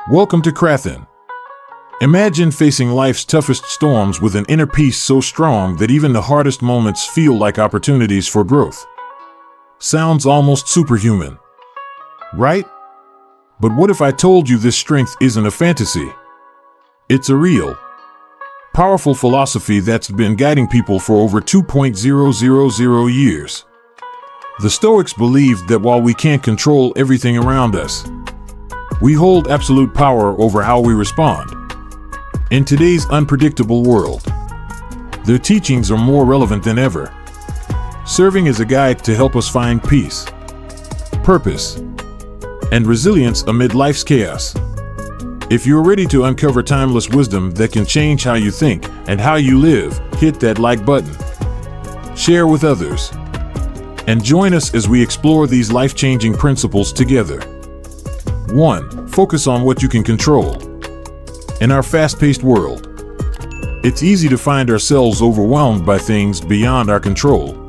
Welcome to Krathen. Imagine facing life's toughest storms with an inner peace so strong that even the hardest moments feel like opportunities for growth. Sounds almost superhuman, right? But what if I told you this strength isn't a fantasy? It's a real, powerful philosophy that's been guiding people for over 2,000 years. The Stoics believed that while we can't control everything around us, we hold absolute power over how we respond. In today's unpredictable world, their teachings are more relevant than ever, serving as a guide to help us find peace, purpose, and resilience amid life's chaos. If you're ready to uncover timeless wisdom that can change how you think and how you live, hit that like button, share with others, and join us as we explore these life-changing principles together. 1. Focus on what you can control. In our fast-paced world, it's easy to find ourselves overwhelmed by things beyond our control.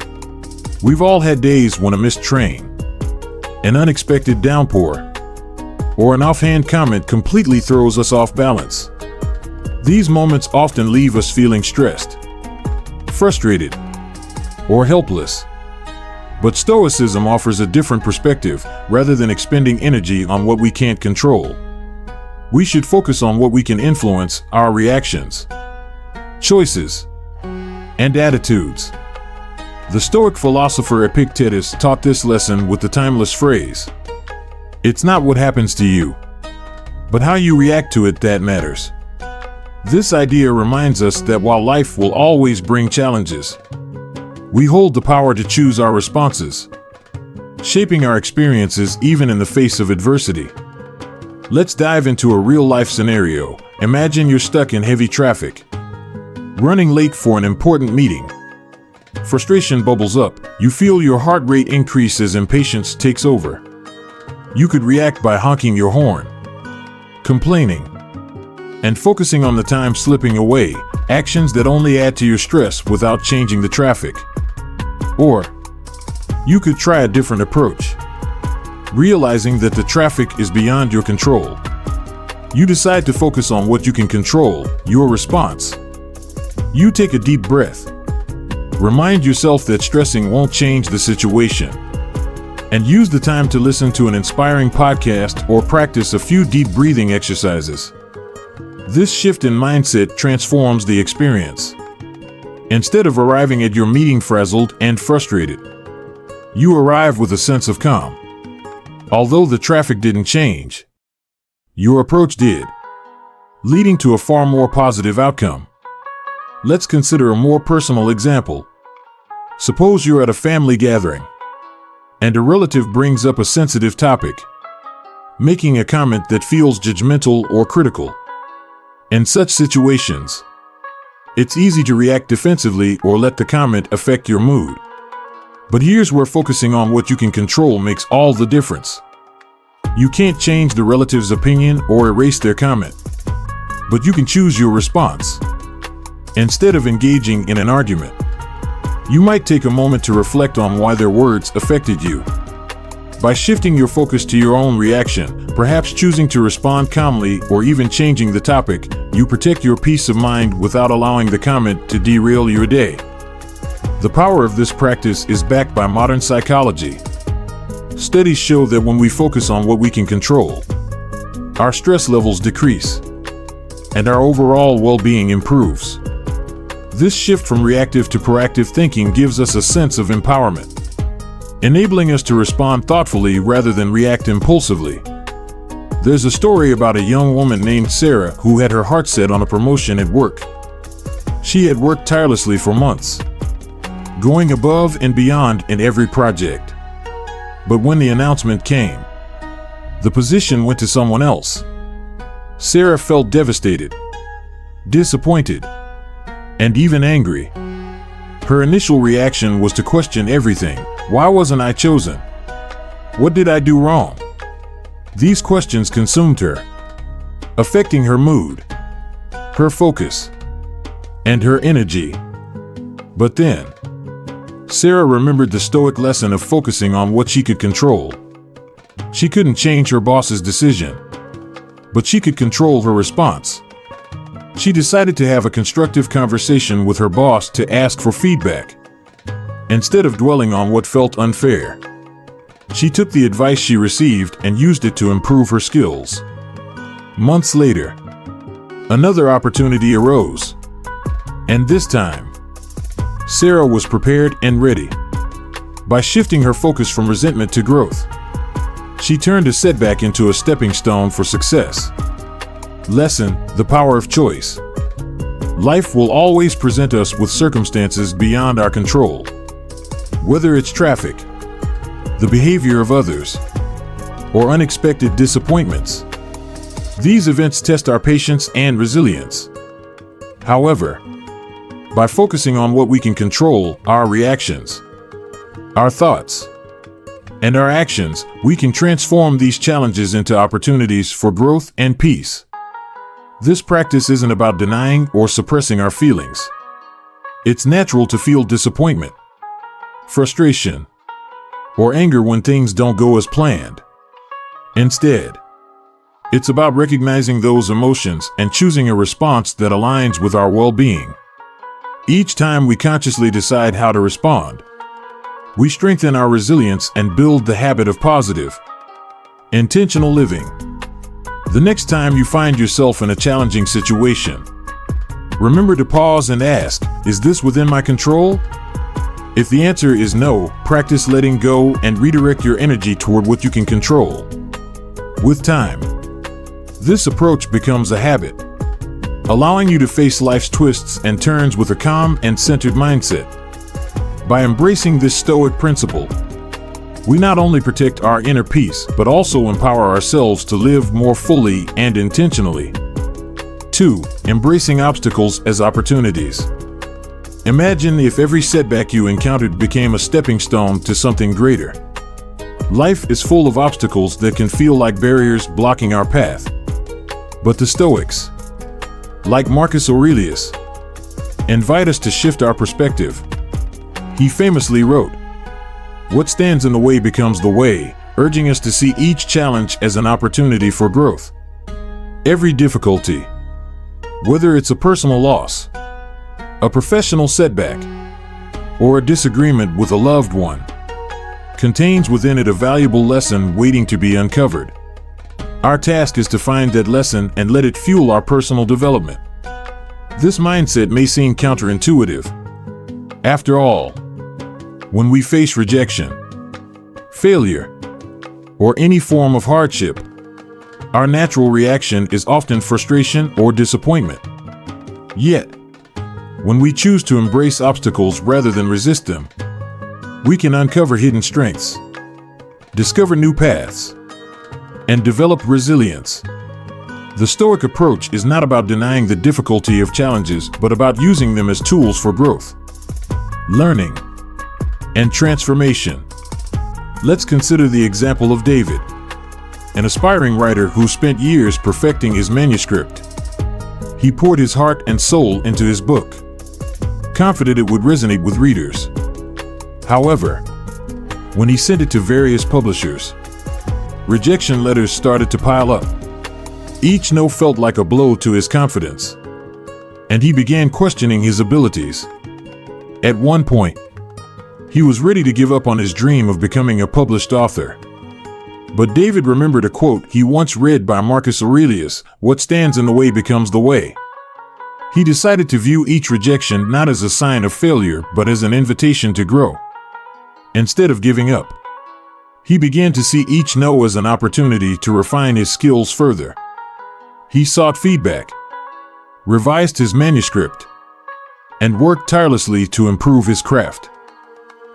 We've all had days when a missed train, an unexpected downpour, or an offhand comment completely throws us off balance. These moments often leave us feeling stressed, frustrated, or helpless. But Stoicism offers a different perspective. Rather than expending energy on what we can't control, we should focus on what we can influence: our reactions, choices, and attitudes. The Stoic philosopher Epictetus taught this lesson with the timeless phrase, "It's not what happens to you, but how you react to it that matters." This idea reminds us that while life will always bring challenges, we hold the power to choose our responses, shaping our experiences even in the face of adversity. Let's dive into a real-life scenario. Imagine you're stuck in heavy traffic, running late for an important meeting. Frustration bubbles up. You feel your heart rate increase as impatience takes over. You could react by honking your horn, complaining, and focusing on the time slipping away, actions that only add to your stress without changing the traffic. Or, you could try a different approach. Realizing that the traffic is beyond your control, you decide to focus on what you can control: your response. You take a deep breath. Remind yourself that stressing won't change the situation, and use the time to listen to an inspiring podcast or practice a few deep breathing exercises. This shift in mindset transforms the experience. Instead of arriving at your meeting frazzled and frustrated, you arrive with a sense of calm. Although the traffic didn't change, your approach did, leading to a far more positive outcome. Let's consider a more personal example. Suppose you're at a family gathering, and a relative brings up a sensitive topic, making a comment that feels judgmental or critical. In such situations, it's easy to react defensively or let the comment affect your mood. But here's where focusing on what you can control makes all the difference. You can't change the relative's opinion or erase their comment, but you can choose your response. Instead of engaging in an argument, you might take a moment to reflect on why their words affected you. By shifting your focus to your own reaction, perhaps choosing to respond calmly or even changing the topic, you protect your peace of mind without allowing the comment to derail your day. The power of this practice is backed by modern psychology. Studies show that when we focus on what we can control, our stress levels decrease, and our overall well-being improves. This shift from reactive to proactive thinking gives us a sense of empowerment, enabling us to respond thoughtfully rather than react impulsively. There's a story about a young woman named Sarah who had her heart set on a promotion at work. She had worked tirelessly for months, going above and beyond in every project. But when the announcement came, the position went to someone else. Sarah felt devastated, disappointed, and even angry. Her initial reaction was to question everything. Why wasn't I chosen? What did I do wrong? These questions consumed her, affecting her mood, her focus, and her energy. But then, Sarah remembered the Stoic lesson of focusing on what she could control. She couldn't change her boss's decision, but she could control her response. She decided to have a constructive conversation with her boss to ask for feedback. Instead of dwelling on what felt unfair, she took the advice she received and used it to improve her skills. Months later, another opportunity arose. And this time, Sarah was prepared and ready. By shifting her focus from resentment to growth, she turned a setback into a stepping stone for success. Lesson: the power of choice. Life will always present us with circumstances beyond our control. Whether it's traffic, the behavior of others, or unexpected disappointments. These events test our patience and resilience. However, by focusing on what we can control, our reactions, our thoughts, and our actions, we can transform these challenges into opportunities for growth and peace. This practice isn't about denying or suppressing our feelings. It's natural to feel disappointment, frustration, or anger when things don't go as planned. Instead, it's about recognizing those emotions and choosing a response that aligns with our well-being. Each time we consciously decide how to respond, we strengthen our resilience and build the habit of positive, intentional living. The next time you find yourself in a challenging situation, remember to pause and ask, is this within my control? If the answer is no, practice letting go and redirect your energy toward what you can control. With time, this approach becomes a habit, allowing you to face life's twists and turns with a calm and centered mindset. By embracing this Stoic principle, we not only protect our inner peace, but also empower ourselves to live more fully and intentionally. 2. Embracing obstacles as opportunities. Imagine if every setback you encountered became a stepping stone to something greater. Life is full of obstacles that can feel like barriers blocking our path. But the Stoics, like Marcus Aurelius, invite us to shift our perspective. He famously wrote, "What stands in the way becomes the way," urging us to see each challenge as an opportunity for growth. Every difficulty, whether it's a personal loss, a professional setback, or a disagreement with a loved one, contains within it a valuable lesson waiting to be uncovered. Our task is to find that lesson and let it fuel our personal development. This mindset may seem counterintuitive. After all, when we face rejection, failure, or any form of hardship, our natural reaction is often frustration or disappointment. Yet, when we choose to embrace obstacles rather than resist them, we can uncover hidden strengths, discover new paths, and develop resilience. The Stoic approach is not about denying the difficulty of challenges, but about using them as tools for growth, learning, and transformation. Let's consider the example of David, an aspiring writer who spent years perfecting his manuscript. He poured his heart and soul into his book, confident it would resonate with readers. However, when he sent it to various publishers, rejection letters started to pile up. Each no felt like a blow to his confidence, and he began questioning his abilities. At one point, he was ready to give up on his dream of becoming a published author. But David remembered a quote he once read by Marcus Aurelius, "What stands in the way becomes the way." He decided to view each rejection not as a sign of failure, but as an invitation to grow. Instead of giving up, he began to see each no as an opportunity to refine his skills further. He sought feedback, revised his manuscript, and worked tirelessly to improve his craft.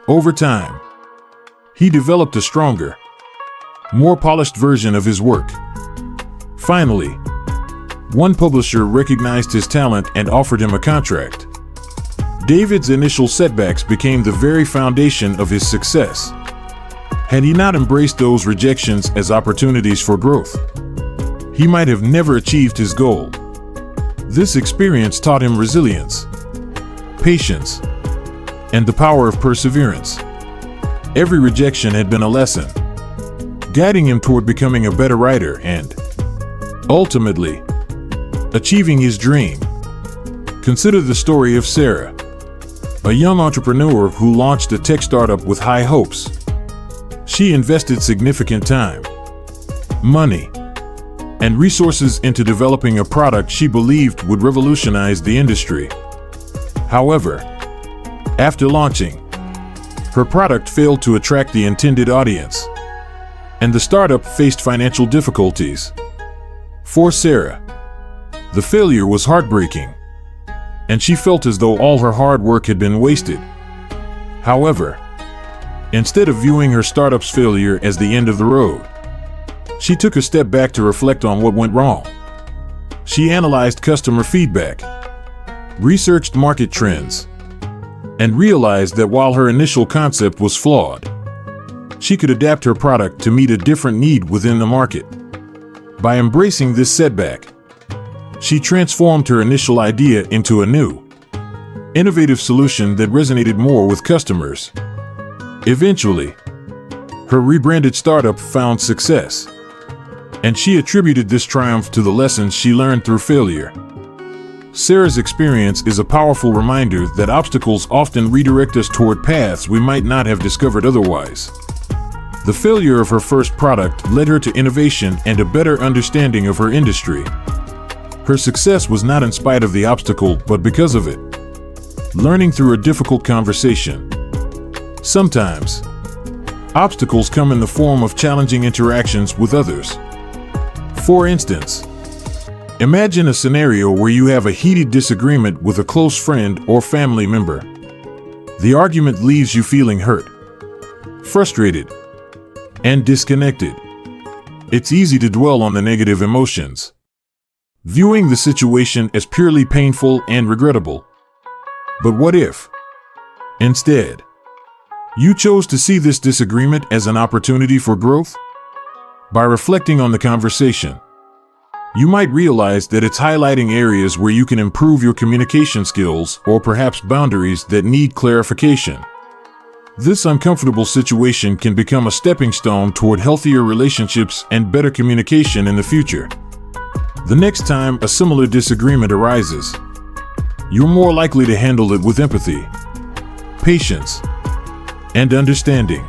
Over time, he developed a stronger, more polished version of his work. Finally, one publisher recognized his talent and offered him a contract. David's initial setbacks became the very foundation of his success. Had he not embraced those rejections as opportunities for growth, he might have never achieved his goal. This experience taught him resilience, patience, and the power of perseverance. Every rejection had been a lesson, guiding him toward becoming a better writer and, Ultimately, achieving his dream. Consider the story of Sarah, a young entrepreneur who launched a tech startup with high hopes. She invested significant time, money, and resources into developing a product she believed would revolutionize the industry. However, after launching, her product failed to attract the intended audience, and the startup faced financial difficulties. For Sarah, the failure was heartbreaking, and she felt as though all her hard work had been wasted. However, instead of viewing her startup's failure as the end of the road, she took a step back to reflect on what went wrong. She analyzed customer feedback, researched market trends, and realized that while her initial concept was flawed, she could adapt her product to meet a different need within the market. By embracing this setback, she transformed her initial idea into a new, innovative solution that resonated more with customers. Eventually, her rebranded startup found success, and she attributed this triumph to the lessons she learned through failure. Sarah's experience is a powerful reminder that obstacles often redirect us toward paths we might not have discovered otherwise. The failure of her first product led her to innovation and a better understanding of her industry. Her success was not in spite of the obstacle, but because of it. Learning through a difficult conversation. Sometimes, obstacles come in the form of challenging interactions with others. For instance, imagine a scenario where you have a heated disagreement with a close friend or family member. The argument leaves you feeling hurt, frustrated, and disconnected. It's easy to dwell on the negative emotions, viewing the situation as purely painful and regrettable. But what if, instead, you chose to see this disagreement as an opportunity for growth? By reflecting on the conversation, you might realize that it's highlighting areas where you can improve your communication skills or perhaps boundaries that need clarification. This uncomfortable situation can become a stepping stone toward healthier relationships and better communication in the future. The next time a similar disagreement arises, you're more likely to handle it with empathy, patience, and understanding.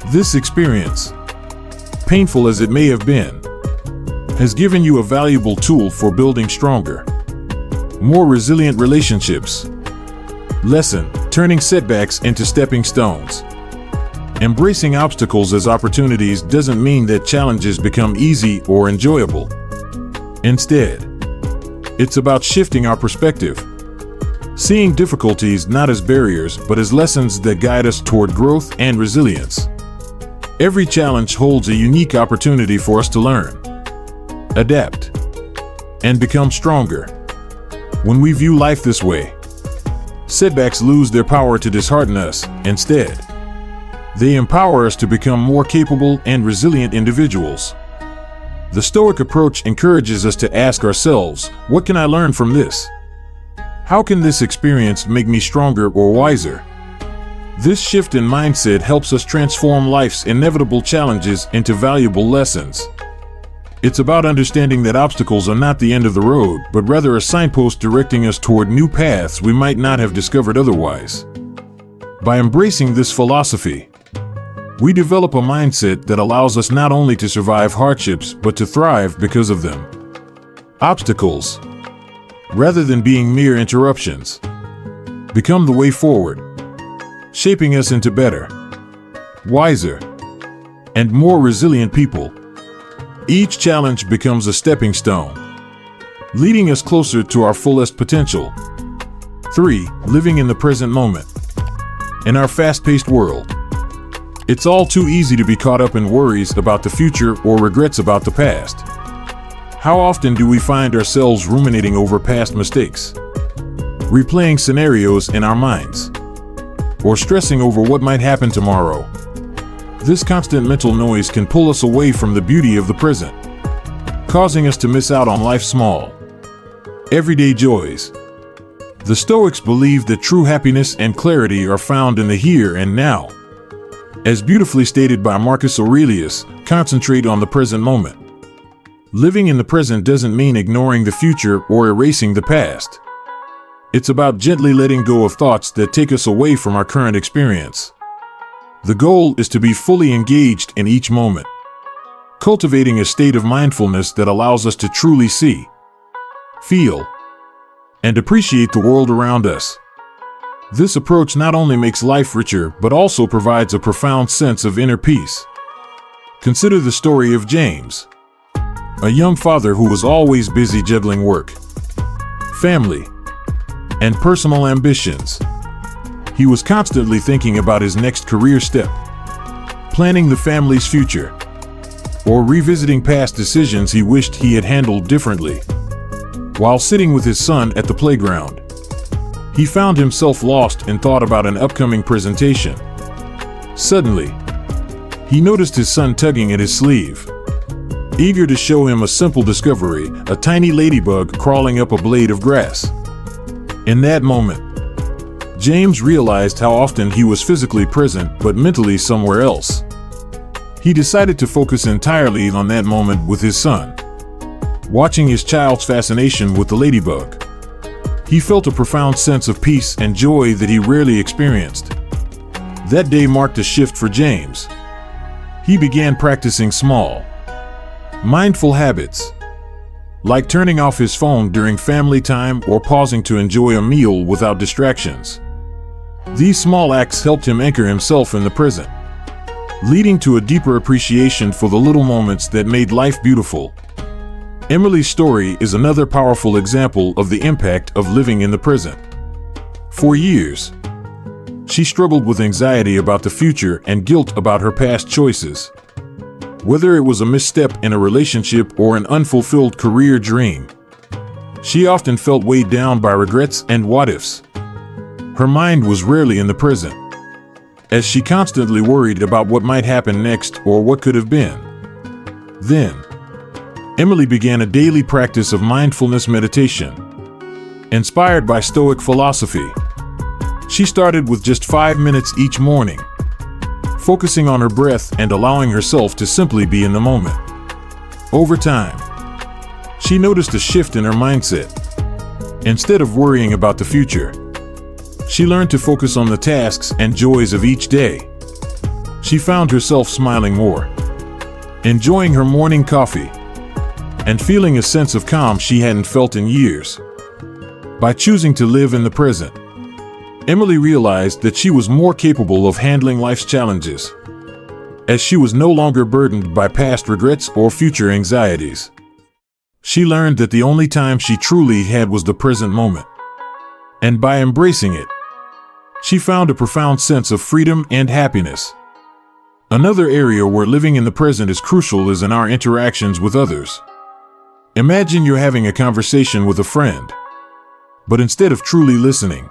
This experience, painful as it may have been, has given you a valuable tool for building stronger, more resilient relationships. Lesson: turning setbacks into stepping stones. Embracing obstacles as opportunities doesn't mean that challenges become easy or enjoyable. Instead, it's about shifting our perspective, seeing difficulties not as barriers but as lessons that guide us toward growth and resilience. Every challenge holds a unique opportunity for us to learn, adapt, and become stronger. When we view life this way, setbacks lose their power to dishearten us. Instead, they empower us to become more capable and resilient individuals. The Stoic approach encourages us to ask ourselves, what can I learn from this? How can this experience make me stronger or wiser? This shift in mindset helps us transform life's inevitable challenges into valuable lessons. It's about understanding that obstacles are not the end of the road, but rather a signpost directing us toward new paths we might not have discovered otherwise. By embracing this philosophy, we develop a mindset that allows us not only to survive hardships, but to thrive because of them. Obstacles, rather than being mere interruptions, become the way forward, shaping us into better, wiser, and more resilient people. Each challenge becomes a stepping stone, leading us closer to our fullest potential. 3. Living in the present moment. In our fast-paced world, it's all too easy to be caught up in worries about the future or regrets about the past. How often do we find ourselves ruminating over past mistakes, replaying scenarios in our minds, or stressing over what might happen tomorrow? This constant mental noise can pull us away from the beauty of the present, causing us to miss out on life's small, everyday joys. The Stoics believe that true happiness and clarity are found in the here and now. As beautifully stated by Marcus Aurelius, concentrate on the present moment. Living in the present doesn't mean ignoring the future or erasing the past. It's about gently letting go of thoughts that take us away from our current experience. The goal is to be fully engaged in each moment, cultivating a state of mindfulness that allows us to truly see, feel, and appreciate the world around us. This approach not only makes life richer, but also provides a profound sense of inner peace. Consider the story of James, a young father who was always busy juggling work, family, and personal ambitions. He was constantly thinking about his next career step, planning the family's future, or revisiting past decisions he wished he had handled differently. While sitting with his son at the playground, he found himself lost in thought about an upcoming presentation. Suddenly, he noticed his son tugging at his sleeve, eager to show him a simple discovery, a tiny ladybug crawling up a blade of grass. In that moment, James realized how often he was physically present but mentally somewhere else. He decided to focus entirely on that moment with his son, watching his child's fascination with the ladybug. He felt a profound sense of peace and joy that he rarely experienced. That day marked a shift for James. He began practicing small, mindful habits, like turning off his phone during family time or pausing to enjoy a meal without distractions. These small acts helped him anchor himself in the present, leading to a deeper appreciation for the little moments that made life beautiful. Emily's story is another powerful example of the impact of living in the present. For years, she struggled with anxiety about the future and guilt about her past choices. Whether it was a misstep in a relationship or an unfulfilled career dream, she often felt weighed down by regrets and what-ifs. Her mind was rarely in the present, as she constantly worried about what might happen next or what could have been. Then, Emily began a daily practice of mindfulness meditation, inspired by Stoic philosophy. She started with just 5 minutes each morning, focusing on her breath and allowing herself to simply be in the moment. Over time, she noticed a shift in her mindset. Instead of worrying about the future, she learned to focus on the tasks and joys of each day. She found herself smiling more, enjoying her morning coffee, and feeling a sense of calm she hadn't felt in years. By choosing to live in the present, Emily realized that she was more capable of handling life's challenges, as she was no longer burdened by past regrets or future anxieties. She learned that the only time she truly had was the present moment, and by embracing it, she found a profound sense of freedom and happiness. Another area where living in the present is crucial is in our interactions with others. Imagine you're having a conversation with a friend, but instead of truly listening,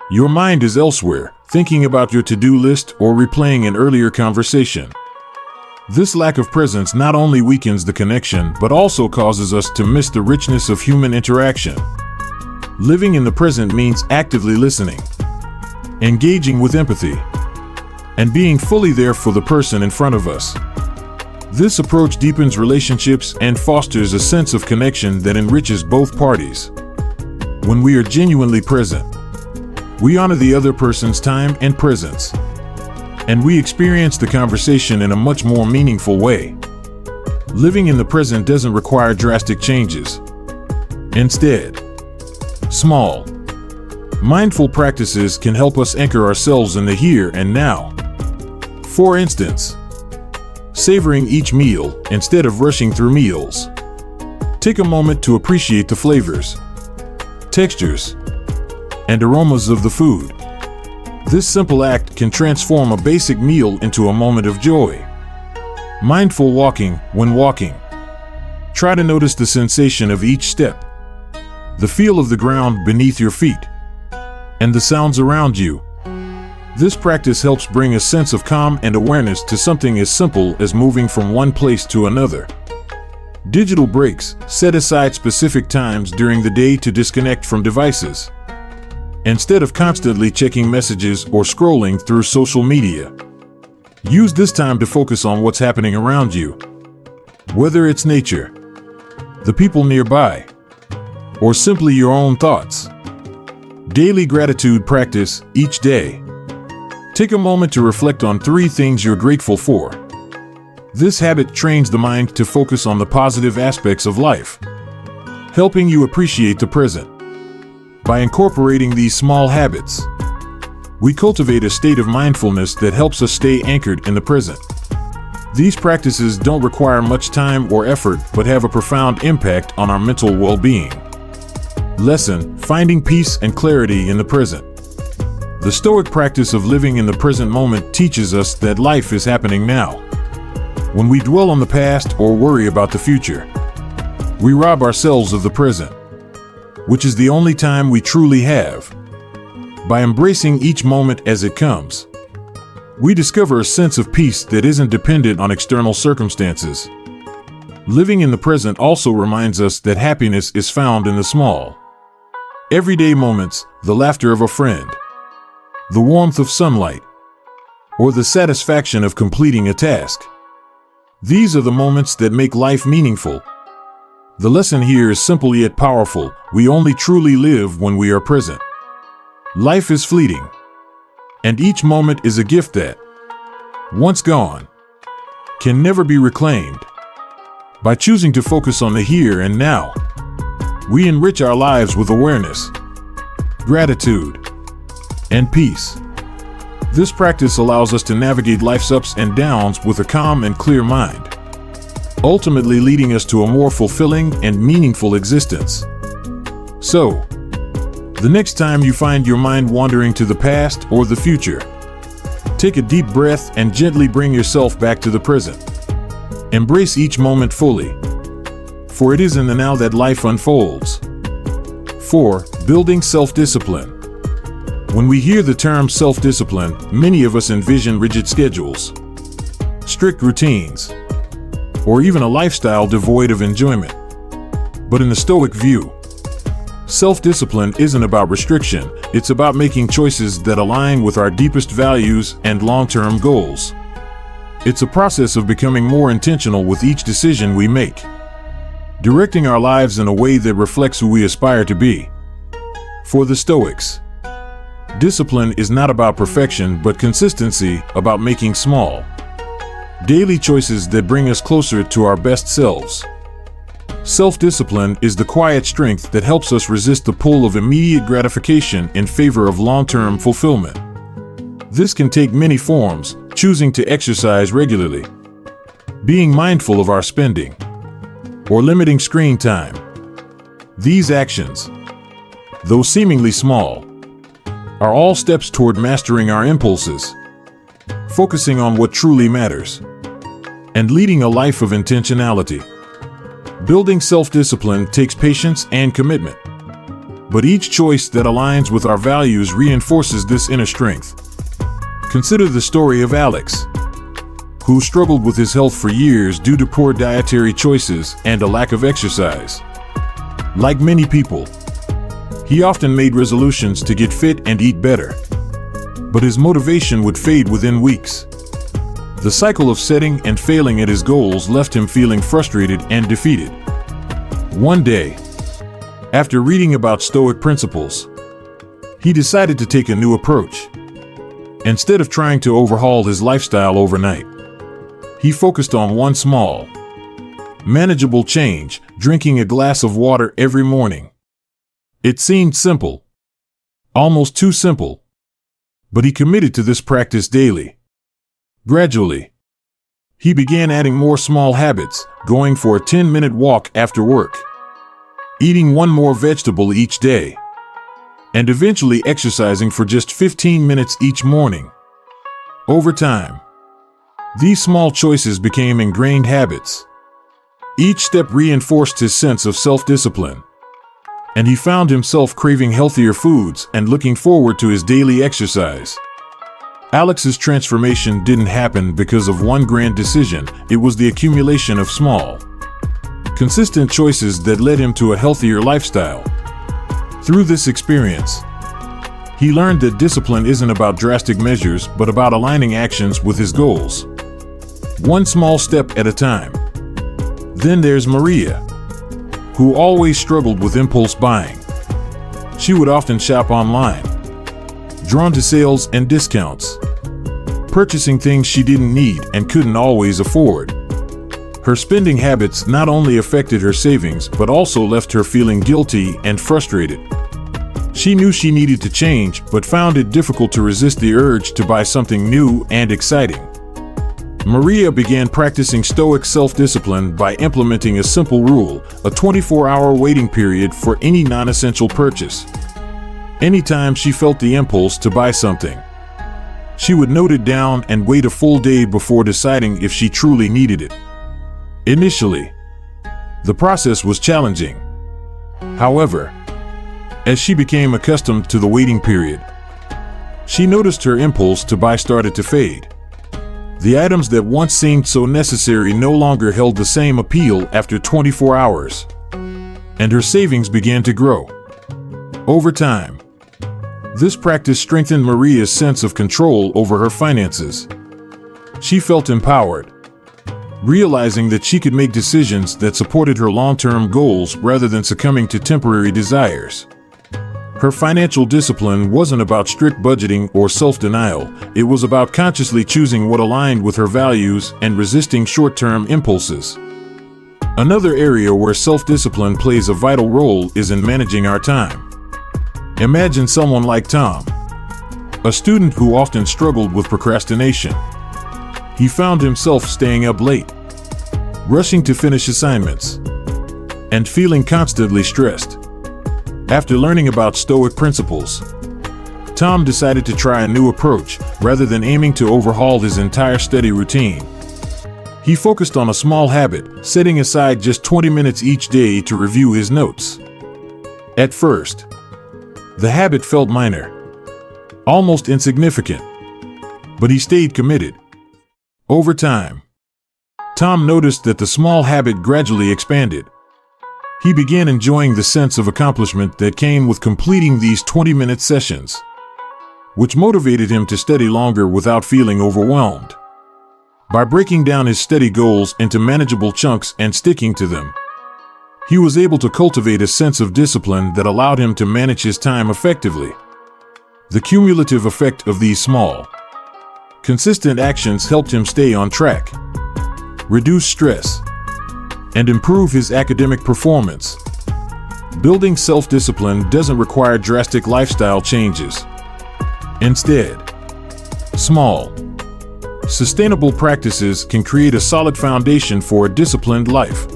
your mind is elsewhere, thinking about your to-do list or replaying an earlier conversation. This lack of presence not only weakens the connection, but also causes us to miss the richness of human interaction. Living in the present means actively listening, engaging with empathy, and being fully there for the person in front of us. This approach deepens relationships and fosters a sense of connection that enriches both parties. When we are genuinely present, we honor the other person's time and presence, and we experience the conversation in a much more meaningful way. Living in the present doesn't require drastic changes. Instead, small, mindful practices can help us anchor ourselves in the here and now. For instance, savoring each meal instead of rushing through meals. Take a moment to appreciate the flavors, textures, and aromas of the food. This simple act can transform a basic meal into a moment of joy. Mindful walking when walking. Try to notice the sensation of each step, the feel of the ground beneath your feet, and the sounds around you. This practice helps bring a sense of calm and awareness to something as simple as moving from one place to another. Digital breaks. Set aside specific times during the day to disconnect from devices, instead of constantly checking messages or scrolling through social media. Use this time to focus on what's happening around you. Whether it's nature, the people nearby, or simply your own thoughts. Daily gratitude practice each day. Take a moment to reflect on 3 things you're grateful for. This habit trains the mind to focus on the positive aspects of life, helping you appreciate the present. By incorporating these small habits, we cultivate a state of mindfulness that helps us stay anchored in the present. These practices don't require much time or effort, but have a profound impact on our mental well-being. Lesson: finding peace and clarity in the present. The Stoic practice of living in the present moment teaches us that life is happening now. When we dwell on the past or worry about the future, we rob ourselves of the present, which is the only time we truly have. By embracing each moment as it comes, we discover a sense of peace that isn't dependent on external circumstances. Living in the present also reminds us that happiness is found in the small, everyday moments, the laughter of a friend, the warmth of sunlight, or the satisfaction of completing a task. These are the moments that make life meaningful. The lesson here is simple yet powerful: we only truly live when we are present. Life is fleeting, and each moment is a gift that, once gone, can never be reclaimed. By choosing to focus on the here and now, we enrich our lives with awareness, gratitude, and peace. This practice allows us to navigate life's ups and downs with a calm and clear mind, ultimately leading us to a more fulfilling and meaningful existence. So, the next time you find your mind wandering to the past or the future, take a deep breath and gently bring yourself back to the present. Embrace each moment fully, for it is in the now that life unfolds. 4. Building self-discipline. When we hear the term self-discipline, many of us envision rigid schedules, strict routines, or even a lifestyle devoid of enjoyment. But in the Stoic view, self-discipline isn't about restriction, it's about making choices that align with our deepest values and long-term goals. It's a process of becoming more intentional with each decision we make, directing our lives in a way that reflects who we aspire to be. For the Stoics, discipline is not about perfection but consistency, about making small, daily choices that bring us closer to our best selves. Self-discipline is the quiet strength that helps us resist the pull of immediate gratification in favor of long-term fulfillment. This can take many forms: choosing to exercise regularly, being mindful of our spending, or limiting screen time. These actions, though seemingly small, are all steps toward mastering our impulses, focusing on what truly matters, and leading a life of intentionality. Building self-discipline takes patience and commitment, but each choice that aligns with our values reinforces this inner strength. Consider the story of Alex, who struggled with his health for years due to poor dietary choices and a lack of exercise. Like many people, he often made resolutions to get fit and eat better, but his motivation would fade within weeks. The cycle of setting and failing at his goals left him feeling frustrated and defeated. One day, after reading about Stoic principles, he decided to take a new approach. Instead of trying to overhaul his lifestyle overnight, he focused on one small, manageable change: drinking a glass of water every morning. It seemed simple, almost too simple, but he committed to this practice daily. Gradually, he began adding more small habits: going for a 10-minute walk after work, eating one more vegetable each day, and eventually exercising for just 15 minutes each morning. Over time, these small choices became ingrained habits. Each step reinforced his sense of self-discipline, and he found himself craving healthier foods and looking forward to his daily exercise. Alex's transformation didn't happen because of one grand decision. It was the accumulation of small, consistent choices that led him to a healthier lifestyle. Through this experience, he learned that discipline isn't about drastic measures, but about aligning actions with his goals, one small step at a time. Then there's Maria, who always struggled with impulse buying. She would often shop online, drawn to sales and discounts, purchasing things she didn't need and couldn't always afford. Her spending habits not only affected her savings, but also left her feeling guilty and frustrated. She knew she needed to change, but found it difficult to resist the urge to buy something new and exciting. Maria began practicing Stoic self-discipline by implementing a simple rule: a 24-hour waiting period for any non-essential purchase. Anytime she felt the impulse to buy something, she would note it down and wait a full day before deciding if she truly needed it. Initially, the process was challenging. However, as she became accustomed to the waiting period, she noticed her impulse to buy started to fade. The items that once seemed so necessary no longer held the same appeal after 24 hours, and her savings began to grow. Over time, this practice strengthened Maria's sense of control over her finances. She felt empowered, realizing that she could make decisions that supported her long-term goals rather than succumbing to temporary desires. Her financial discipline wasn't about strict budgeting or self-denial. It was about consciously choosing what aligned with her values and resisting short-term impulses. Another area where self-discipline plays a vital role is in managing our time. Imagine someone like Tom, a student who often struggled with procrastination. He found himself staying up late, rushing to finish assignments, and feeling constantly stressed. After learning about Stoic principles, Tom decided to try a new approach rather than aiming to overhaul his entire study routine. He focused on a small habit, setting aside just 20 minutes each day to review his notes. At first, the habit felt minor, almost insignificant, but he stayed committed. Over time, Tom noticed that the small habit gradually expanded. He began enjoying the sense of accomplishment that came with completing these 20-minute sessions, which motivated him to study longer without feeling overwhelmed. By breaking down his study goals into manageable chunks and sticking to them, he was able to cultivate a sense of discipline that allowed him to manage his time effectively. The cumulative effect of these small, consistent actions helped him stay on track, reduce stress, and improve his academic performance. Building self-discipline doesn't require drastic lifestyle changes. Instead, small, sustainable practices can create a solid foundation for a disciplined life.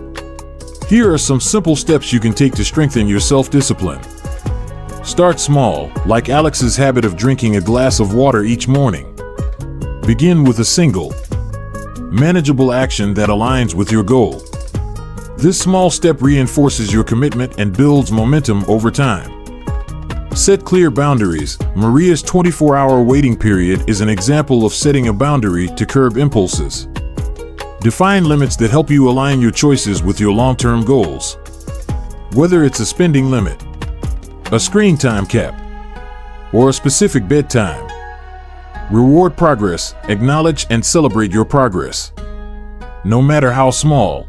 Here are some simple steps you can take to strengthen your self-discipline. Start small, like Alex's habit of drinking a glass of water each morning. Begin with a single, manageable action that aligns with your goal. This small step reinforces your commitment and builds momentum over time. Set clear boundaries. Maria's 24-hour waiting period is an example of setting a boundary to curb impulses. Define limits that help you align your choices with your long-term goals. Whether it's a spending limit, a screen time cap, or a specific bedtime, reward progress, acknowledge and celebrate your progress. No matter how small,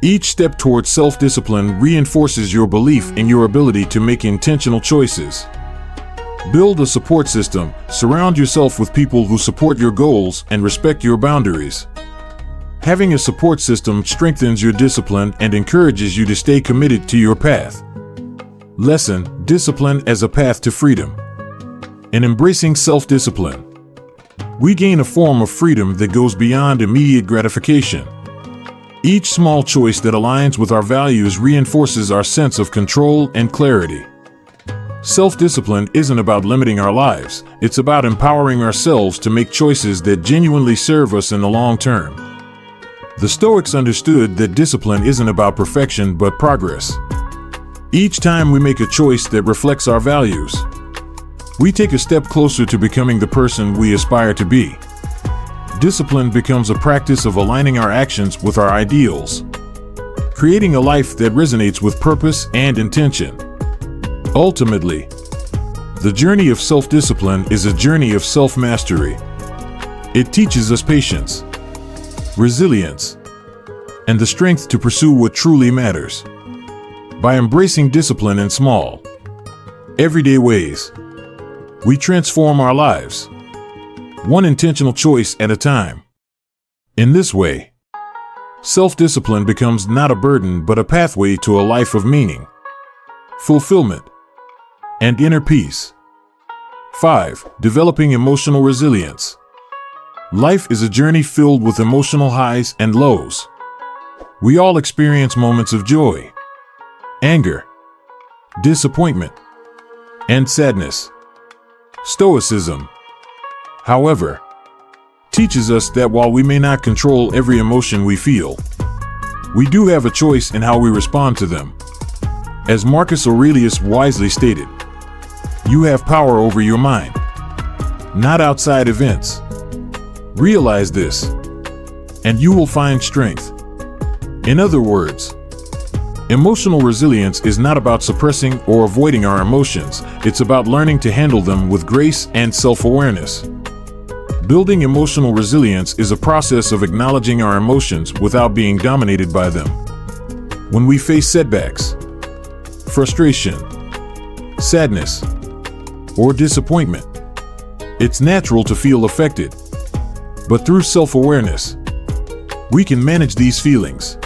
each step towards self-discipline reinforces your belief in your ability to make intentional choices. Build a support system. Surround yourself with people who support your goals and respect your boundaries. Having a support system strengthens your discipline and encourages you to stay committed to your path. Lesson: discipline as a path to freedom. In embracing self-discipline, we gain a form of freedom that goes beyond immediate gratification. Each small choice that aligns with our values reinforces our sense of control and clarity. Self-discipline isn't about limiting our lives, it's about empowering ourselves to make choices that genuinely serve us in the long term. The Stoics understood that discipline isn't about perfection but progress. Each time we make a choice that reflects our values, we take a step closer to becoming the person we aspire to be. Discipline becomes a practice of aligning our actions with our ideals, creating a life that resonates with purpose and intention. Ultimately, the journey of self-discipline is a journey of self-mastery. It teaches us patience, resilience, and the strength to pursue what truly matters. By embracing discipline in small, everyday ways, we transform our lives, one intentional choice at a time. In this way, self-discipline becomes not a burden but a pathway to a life of meaning, fulfillment, and inner peace. 5. Developing emotional resilience. Life is a journey filled with emotional highs and lows. We all experience moments of joy, anger, disappointment, and sadness. Stoicism, however, teaches us that while we may not control every emotion we feel, we do have a choice in how we respond to them. As Marcus Aurelius wisely stated, you have power over your mind, not outside events. Realize this, and you will find strength. In other words, emotional resilience is not about suppressing or avoiding our emotions. It's about learning to handle them with grace and self-awareness. Building emotional resilience is a process of acknowledging our emotions without being dominated by them. When we face setbacks, frustration, sadness, or disappointment, it's natural to feel affected. But through self-awareness, we can manage these feelings,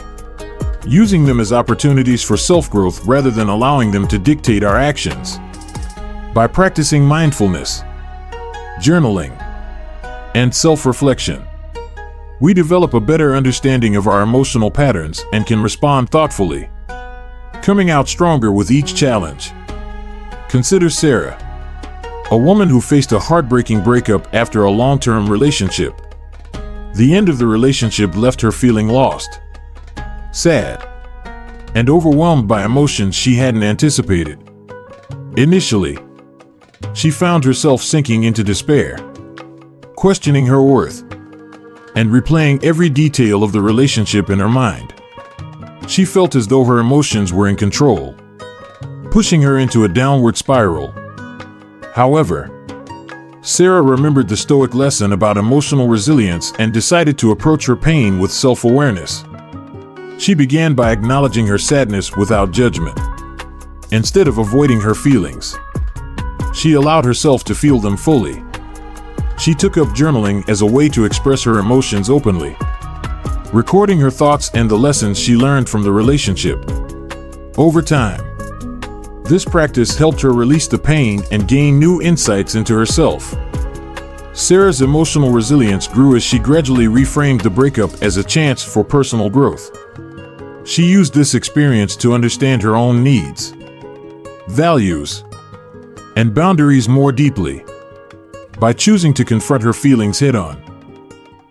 using them as opportunities for self-growth rather than allowing them to dictate our actions. By practicing mindfulness, journaling, and self-reflection, we develop a better understanding of our emotional patterns and can respond thoughtfully, coming out stronger with each challenge. Consider Sarah, a woman who faced a heartbreaking breakup after a long-term relationship. The end of the relationship left her feeling lost, sad, and overwhelmed by emotions she hadn't anticipated. Initially, she found herself sinking into despair, questioning her worth, and replaying every detail of the relationship in her mind. She felt as though her emotions were in control, pushing her into a downward spiral. However, Sarah remembered the Stoic lesson about emotional resilience and decided to approach her pain with self-awareness. She began by acknowledging her sadness without judgment. Instead of avoiding her feelings, she allowed herself to feel them fully. She took up journaling as a way to express her emotions openly, recording her thoughts and the lessons she learned from the relationship. Over time, this practice helped her release the pain and gain new insights into herself. Sarah's emotional resilience grew as she gradually reframed the breakup as a chance for personal growth. She used this experience to understand her own needs, values, and boundaries more deeply. By choosing to confront her feelings head-on,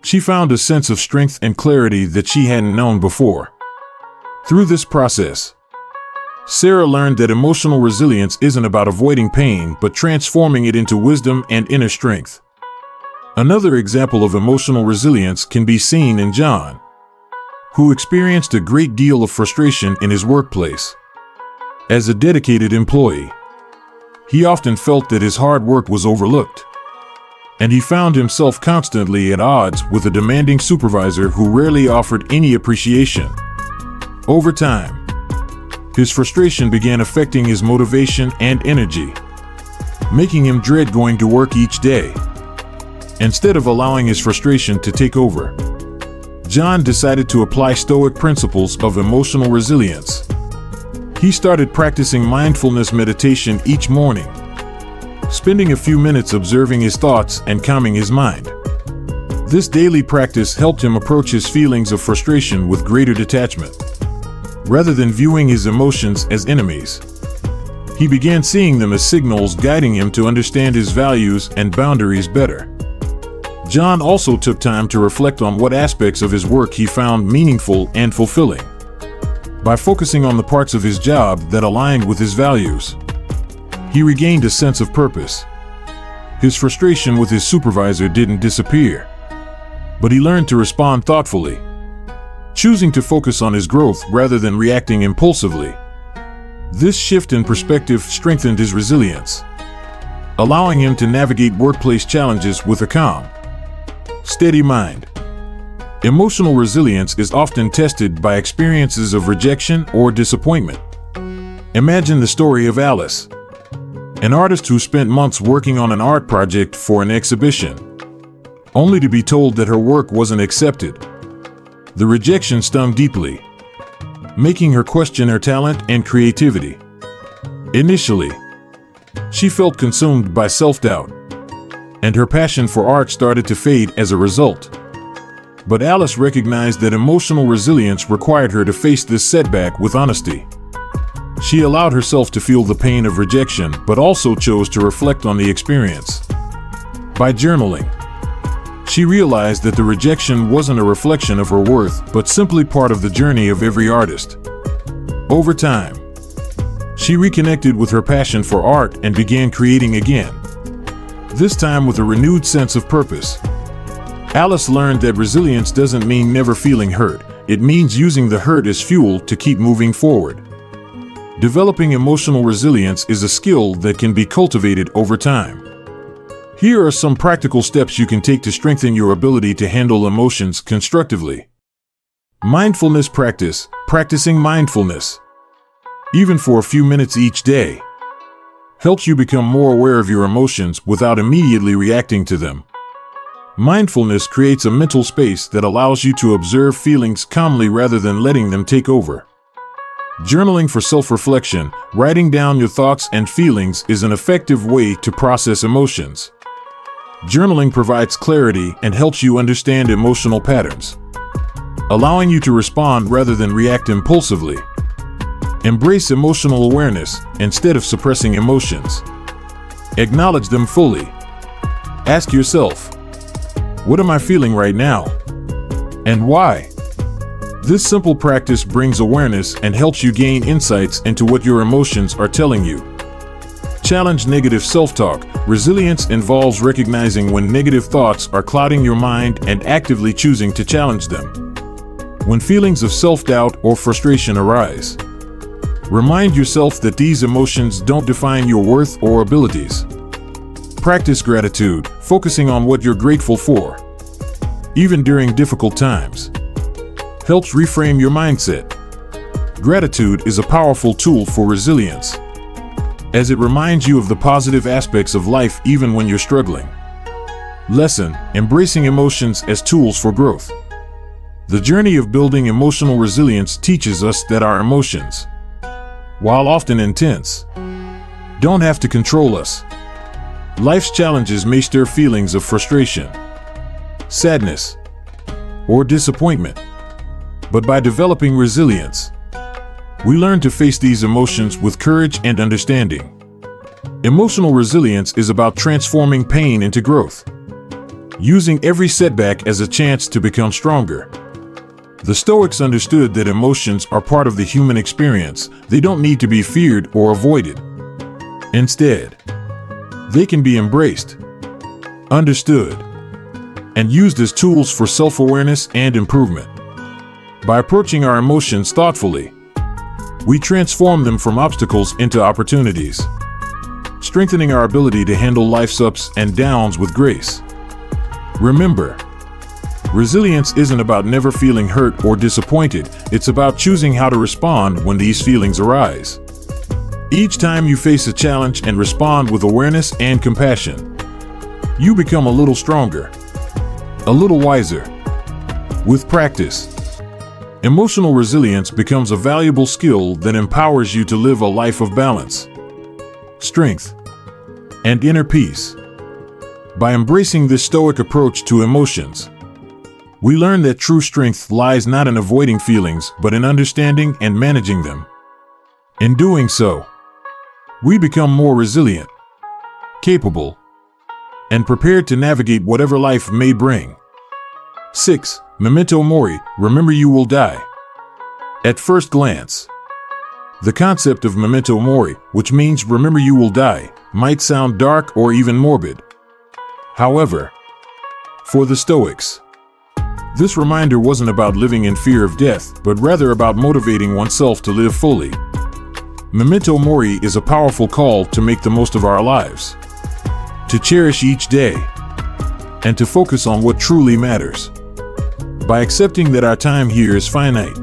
she found a sense of strength and clarity that she hadn't known before. Through this process, Sarah learned that emotional resilience isn't about avoiding pain, but transforming it into wisdom and inner strength. Another example of emotional resilience can be seen in John, who experienced a great deal of frustration in his workplace. As a dedicated employee, he often felt that his hard work was overlooked, and he found himself constantly at odds with a demanding supervisor who rarely offered any appreciation. Over time, his frustration began affecting his motivation and energy, making him dread going to work each day. Instead of allowing his frustration to take over, John decided to apply Stoic principles of emotional resilience. He started practicing mindfulness meditation each morning, spending a few minutes observing his thoughts and calming his mind. This daily practice helped him approach his feelings of frustration with greater detachment. Rather than viewing his emotions as enemies, he began seeing them as signals guiding him to understand his values and boundaries better. John also took time to reflect on what aspects of his work he found meaningful and fulfilling. By focusing on the parts of his job that aligned with his values, he regained a sense of purpose. His frustration with his supervisor didn't disappear, but he learned to respond thoughtfully, choosing to focus on his growth rather than reacting impulsively. This shift in perspective strengthened his resilience, allowing him to navigate workplace challenges with a calm, steady mind. Emotional resilience is often tested by experiences of rejection or disappointment. Imagine the story of Alice, an artist who spent months working on an art project for an exhibition, only to be told that her work wasn't accepted. The rejection stung deeply, making her question her talent and creativity. Initially, she felt consumed by self-doubt, and her passion for art started to fade as a result. But Alice recognized that emotional resilience required her to face this setback with honesty. She allowed herself to feel the pain of rejection, but also chose to reflect on the experience. By journaling, she realized that the rejection wasn't a reflection of her worth, but simply part of the journey of every artist. Over time, she reconnected with her passion for art and began creating again, this time with a renewed sense of purpose. Alice learned that resilience doesn't mean never feeling hurt. It means using the hurt as fuel to keep moving forward. Developing emotional resilience is a skill that can be cultivated over time. Here are some practical steps you can take to strengthen your ability to handle emotions constructively. Mindfulness practice. Practicing mindfulness, even for a few minutes each day, helps you become more aware of your emotions without immediately reacting to them. Mindfulness creates a mental space that allows you to observe feelings calmly rather than letting them take over. Journaling for self-reflection. Writing down your thoughts and feelings is an effective way to process emotions. Journaling provides clarity and helps you understand emotional patterns, allowing you to respond rather than react impulsively. Embrace emotional awareness instead of suppressing emotions. Acknowledge them fully. Ask yourself, what am I feeling right now? And why? This simple practice brings awareness and helps you gain insights into what your emotions are telling you. Challenge negative self-talk. Resilience involves recognizing when negative thoughts are clouding your mind and actively choosing to challenge them. When feelings of self-doubt or frustration arise, remind yourself that these emotions don't define your worth or abilities. Practice gratitude, focusing on what you're grateful for, even during difficult times, helps reframe your mindset. Gratitude is a powerful tool for resilience, as it reminds you of the positive aspects of life even when you're struggling. Lesson: embracing emotions as tools for growth. The journey of building emotional resilience teaches us that our emotions, while often intense, don't have to control us. Life's challenges may stir feelings of frustration, sadness, or disappointment. But by developing resilience, we learn to face these emotions with courage and understanding. Emotional resilience is about transforming pain into growth, using every setback as a chance to become stronger. The Stoics understood that emotions are part of the human experience. They don't need to be feared or avoided. Instead, they can be embraced, understood, and used as tools for self-awareness and improvement. By approaching our emotions thoughtfully, we transform them from obstacles into opportunities, strengthening our ability to handle life's ups and downs with grace. Remember, resilience isn't about never feeling hurt or disappointed. It's about choosing how to respond when these feelings arise. Each time you face a challenge and respond with awareness and compassion, you become a little stronger, a little wiser. With practice, emotional resilience becomes a valuable skill that empowers you to live a life of balance, strength, and inner peace. By embracing this Stoic approach to emotions, we learn that true strength lies not in avoiding feelings, but in understanding and managing them. In doing so, we become more resilient, capable, and prepared to navigate whatever life may bring. 6. Memento Mori, remember you will die. At first glance, the concept of memento mori, which means remember you will die, might sound dark or even morbid. However, for the Stoics, this reminder wasn't about living in fear of death, but rather about motivating oneself to live fully. Memento Mori is a powerful call to make the most of our lives, to cherish each day, and to focus on what truly matters. By accepting that our time here is finite,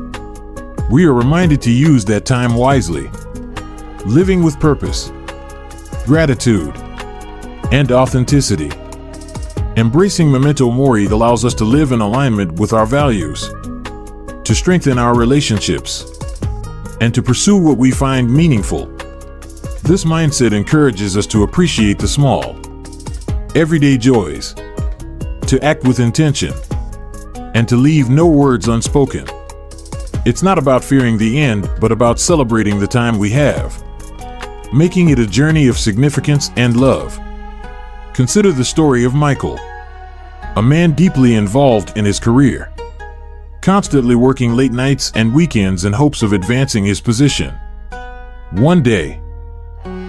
we are reminded to use that time wisely. living with purpose, gratitude, and authenticity. Embracing Memento Mori allows us to live in alignment with our values, to strengthen our relationships, and to pursue what we find meaningful. This mindset encourages us to appreciate the small, everyday joys, to act with intention, and to leave no words unspoken. It's not about fearing the end, but about celebrating the time we have, making it a journey of significance and love. Consider the story of Michael, a man deeply involved in his career, constantly working late nights and weekends in hopes of advancing his position. One day,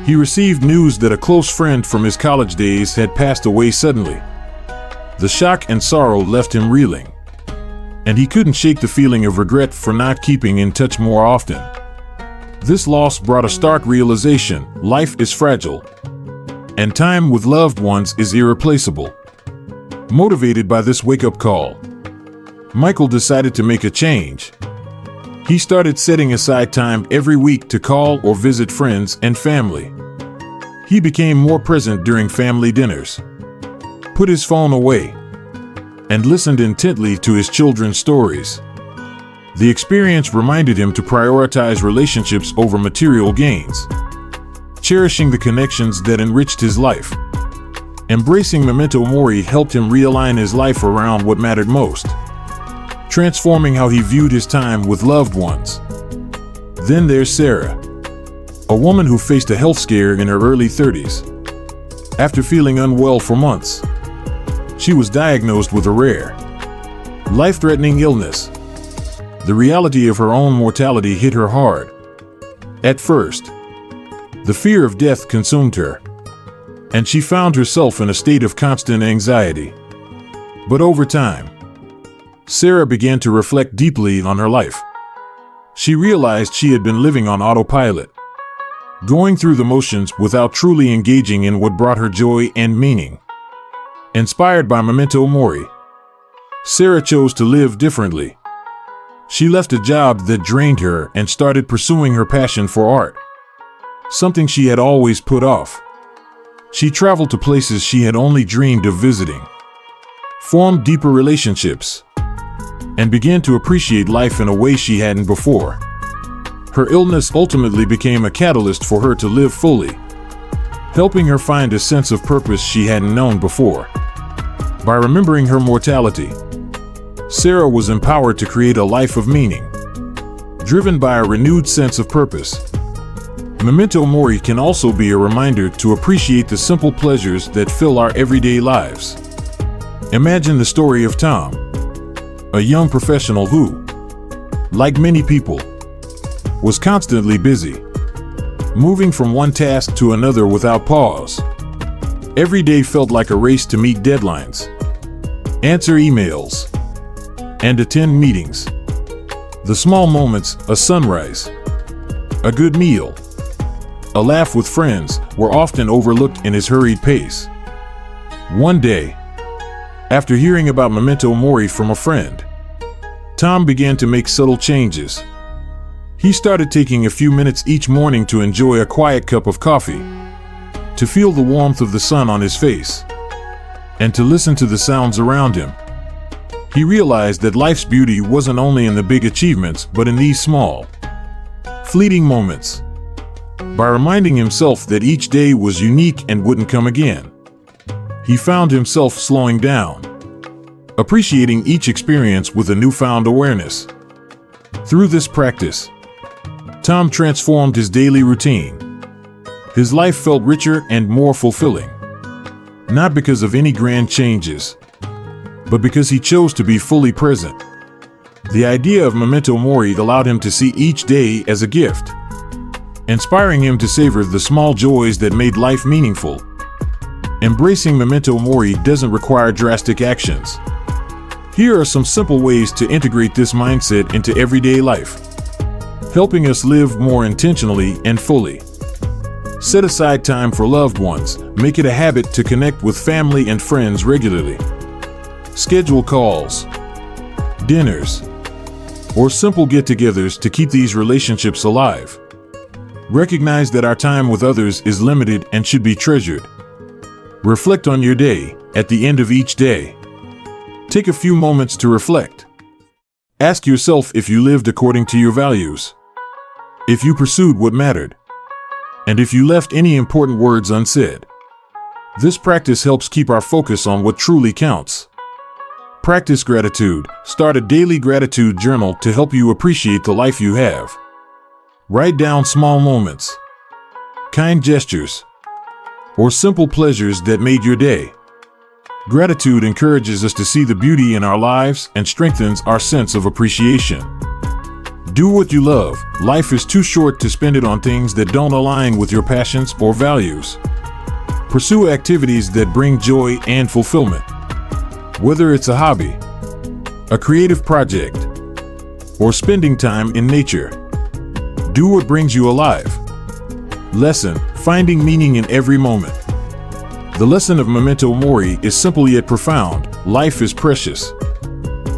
he received news that a close friend from his college days had passed away suddenly. The shock and sorrow left him reeling, and he couldn't shake the feeling of regret for not keeping in touch more often. This loss brought a stark realization: life is fragile, and time with loved ones is irreplaceable. Motivated by this wake-up call, Michael decided to make a change. He started setting aside time every week to call or visit friends and family. He became more present during family dinners, put his phone away, and listened intently to his children's stories. The experience reminded him to prioritize relationships over material gains, cherishing the connections that enriched his life. Embracing Memento Mori helped him realign his life around what mattered most, transforming how he viewed his time with loved ones. Then there's Sarah, a woman who faced a health scare in her early 30s. After feeling unwell for months, she was diagnosed with a rare, life-threatening illness. The reality of her own mortality hit her hard. At first, the fear of death consumed her, and she found herself in a state of constant anxiety. But over time, Sarah began to reflect deeply on her life. She realized she had been living on autopilot, going through the motions without truly engaging in what brought her joy and meaning. Inspired by Memento Mori, Sarah chose to live differently. She left a job that drained her and started pursuing her passion for art, something she had always put off. She traveled to places she had only dreamed of visiting, formed deeper relationships, and began to appreciate life in a way she hadn't before. Her illness ultimately became a catalyst for her to live fully, helping her find a sense of purpose she hadn't known before. By remembering her mortality, Sarah was empowered to create a life of meaning, driven by a renewed sense of purpose. Memento Mori can also be a reminder to appreciate the simple pleasures that fill our everyday lives. Imagine the story of Tom, a young professional who, like many people, was constantly busy, moving from one task to another without pause. Every day felt like a race to meet deadlines, answer emails, and attend meetings. The small moments, a sunrise, a good meal, a laugh with friends, were often overlooked in his hurried pace. One day, after hearing about Memento Mori from a friend, Tom began to make subtle changes. He started taking a few minutes each morning to enjoy a quiet cup of coffee, to feel the warmth of the sun on his face, and to listen to the sounds around him. He realized that life's beauty wasn't only in the big achievements, but in these small, fleeting moments. By reminding himself that each day was unique and wouldn't come again, he found himself slowing down, appreciating each experience with a newfound awareness. Through this practice, Tom transformed his daily routine. His life felt richer and more fulfilling, not because of any grand changes, but because he chose to be fully present. The idea of Memento Mori allowed him to see each day as a gift, inspiring him to savor the small joys that made life meaningful. Embracing Memento Mori doesn't require drastic actions. Here are some simple ways to integrate this mindset into everyday life, helping us live more intentionally and fully. Set aside time for loved ones. Make it a habit to connect with family and friends regularly. Schedule calls, dinners, or simple get-togethers to keep these relationships alive. Recognize that our time with others is limited and should be treasured. Reflect on your day at the end of each day. Take a few moments to reflect. Ask yourself if you lived according to your values, if you pursued what mattered, and if you left any important words unsaid. This practice helps keep our focus on what truly counts. Practice gratitude. Start a daily gratitude journal to help you appreciate the life you have. Write down small moments, kind gestures, or simple pleasures that made your day. Gratitude encourages us to see the beauty in our lives and strengthens our sense of appreciation. Do what you love. Life is too short to spend it on things that don't align with your passions or values. Pursue activities that bring joy and fulfillment. Whether it's a hobby, a creative project, or spending time in nature, do what brings you alive. Lesson: finding meaning in every moment. The lesson of Memento Mori is simple yet profound. Life is precious,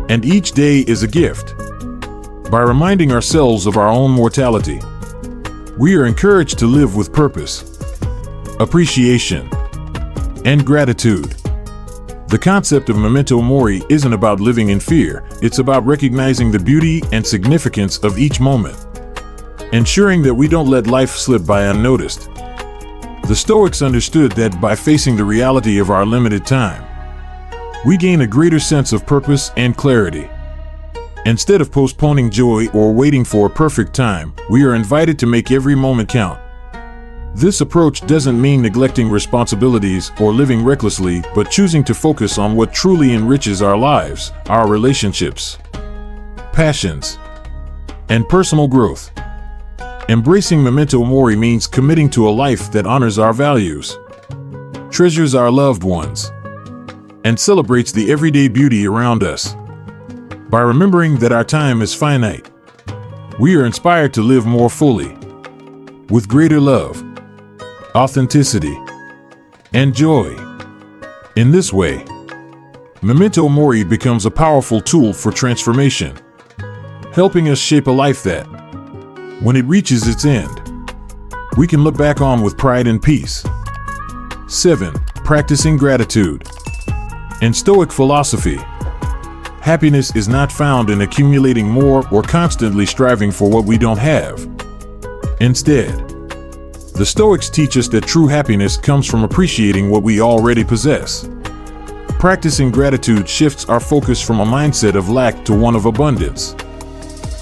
and each day is a gift. By reminding ourselves of our own mortality, we are encouraged to live with purpose, appreciation, and gratitude. The concept of Memento Mori isn't about living in fear, it's about recognizing the beauty and significance of each moment, ensuring that we don't let life slip by unnoticed. The Stoics understood that by facing the reality of our limited time, we gain a greater sense of purpose and clarity. Instead of postponing joy or waiting for a perfect time, we are invited to make every moment count. This approach doesn't mean neglecting responsibilities or living recklessly, but choosing to focus on what truly enriches our lives, our relationships, passions, and personal growth. Embracing Memento Mori means committing to a life that honors our values, treasures our loved ones, and celebrates the everyday beauty around us. By remembering that our time is finite, we are inspired to live more fully, with greater love, authenticity, and joy. In this way, Memento Mori becomes a powerful tool for transformation, helping us shape a life that, when it reaches its end, we can look back on with pride and peace. 7. Practicing gratitude. In Stoic philosophy, happiness is not found in accumulating more or constantly striving for what we don't have. Instead, the Stoics teach us that true happiness comes from appreciating what we already possess. Practicing gratitude shifts our focus from a mindset of lack to one of abundance.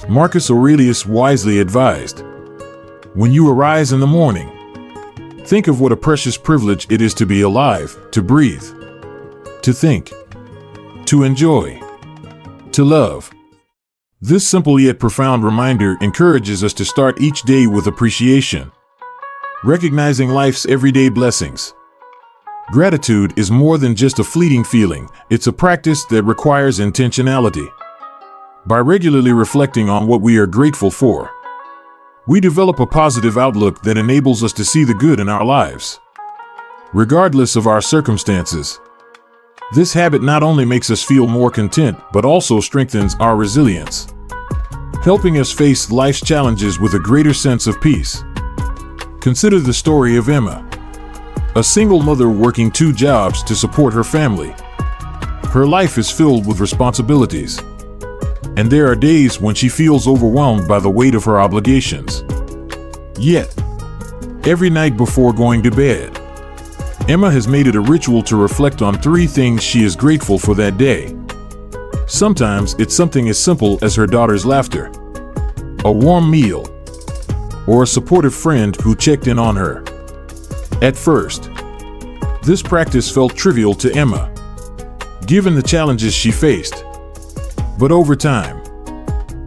Marcus Aurelius wisely advised, "When you arise in the morning, think of what a precious privilege it is to be alive, to breathe, to think, to enjoy, to love." This simple yet profound reminder encourages us to start each day with appreciation, recognizing life's everyday blessings. Gratitude is more than just a fleeting feeling, it's a practice that requires intentionality. By regularly reflecting on what we are grateful for, we develop a positive outlook that enables us to see the good in our lives, regardless of our circumstances. This habit not only makes us feel more content, but also strengthens our resilience, helping us face life's challenges with a greater sense of peace. Consider the story of Emma, a single mother working 2 jobs to support her family. Her life is filled with responsibilities, and there are days when she feels overwhelmed by the weight of her obligations. Yet, every night before going to bed, Emma has made it a ritual to reflect on 3 things she is grateful for that day. Sometimes it's something as simple as her daughter's laughter, a warm meal, or a supportive friend who checked in on her. At first, this practice felt trivial to Emma, given the challenges she faced. But over time,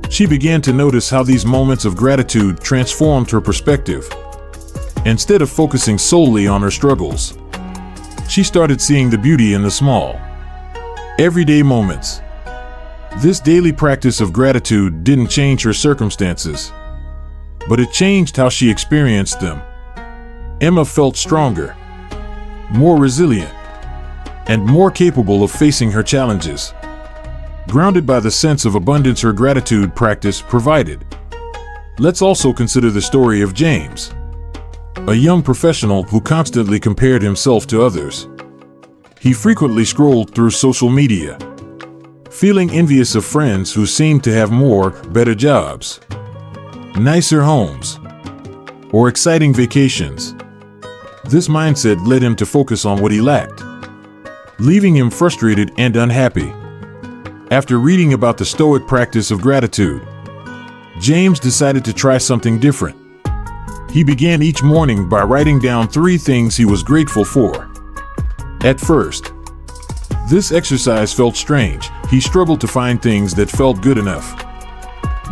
she began to notice how these moments of gratitude transformed her perspective. Instead of focusing solely on her struggles, she started seeing the beauty in the small, everyday moments. This daily practice of gratitude didn't change her circumstances, but it changed how she experienced them. Emma felt stronger, more resilient, and more capable of facing her challenges, grounded by the sense of abundance her gratitude practice provided. Let's also consider the story of James, a young professional who constantly compared himself to others. He frequently scrolled through social media, feeling envious of friends who seemed to have more, better jobs, nicer homes, or exciting vacations. This mindset led him to focus on what he lacked, leaving him frustrated and unhappy. After reading about the Stoic practice of gratitude, James decided to try something different. He began each morning by writing down 3 things he was grateful for. At first, this exercise felt strange. He struggled to find things that felt good enough.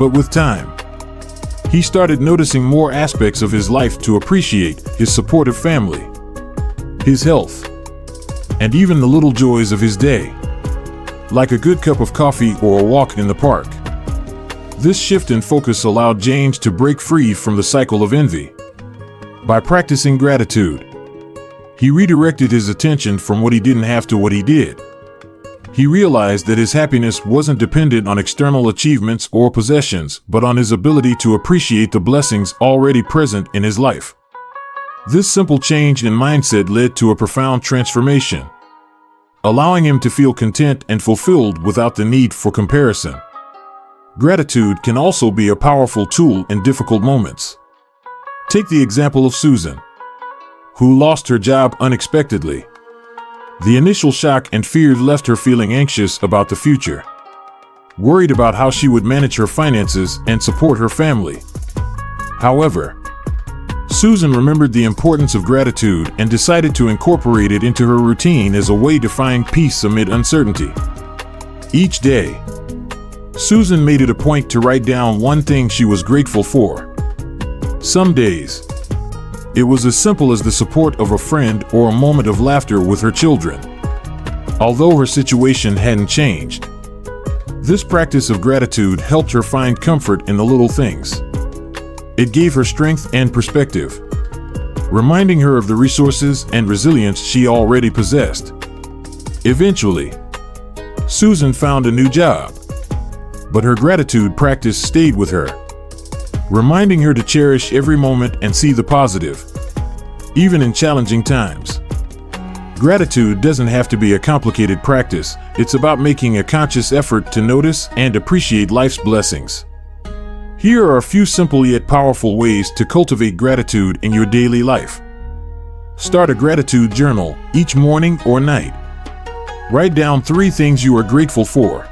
But with time, he started noticing more aspects of his life to appreciate: his supportive family, his health, and even the little joys of his day, like a good cup of coffee or a walk in the park. This shift in focus allowed James to break free from the cycle of envy. By practicing gratitude, he redirected his attention from what he didn't have to what he did. He realized that his happiness wasn't dependent on external achievements or possessions, but on his ability to appreciate the blessings already present in his life. This simple change in mindset led to a profound transformation, allowing him to feel content and fulfilled without the need for comparison. Gratitude can also be a powerful tool in difficult moments. Take the example of Susan, who lost her job unexpectedly. The initial shock and fear left her feeling anxious about the future, worried about how she would manage her finances and support her family. However, Susan remembered the importance of gratitude and decided to incorporate it into her routine as a way to find peace amid uncertainty. Each day, Susan made it a point to write down 1 thing she was grateful for. Some days, it was as simple as the support of a friend or a moment of laughter with her children. Although her situation hadn't changed, this practice of gratitude helped her find comfort in the little things. It gave her strength and perspective, reminding her of the resources and resilience she already possessed. Eventually, Susan found a new job, but her gratitude practice stayed with her, reminding her to cherish every moment and see the positive, even in challenging times. Gratitude doesn't have to be a complicated practice. It's about making a conscious effort to notice and appreciate life's blessings. Here are a few simple yet powerful ways to cultivate gratitude in your daily life. Start a gratitude journal each morning or night. Write down 3 things you are grateful for.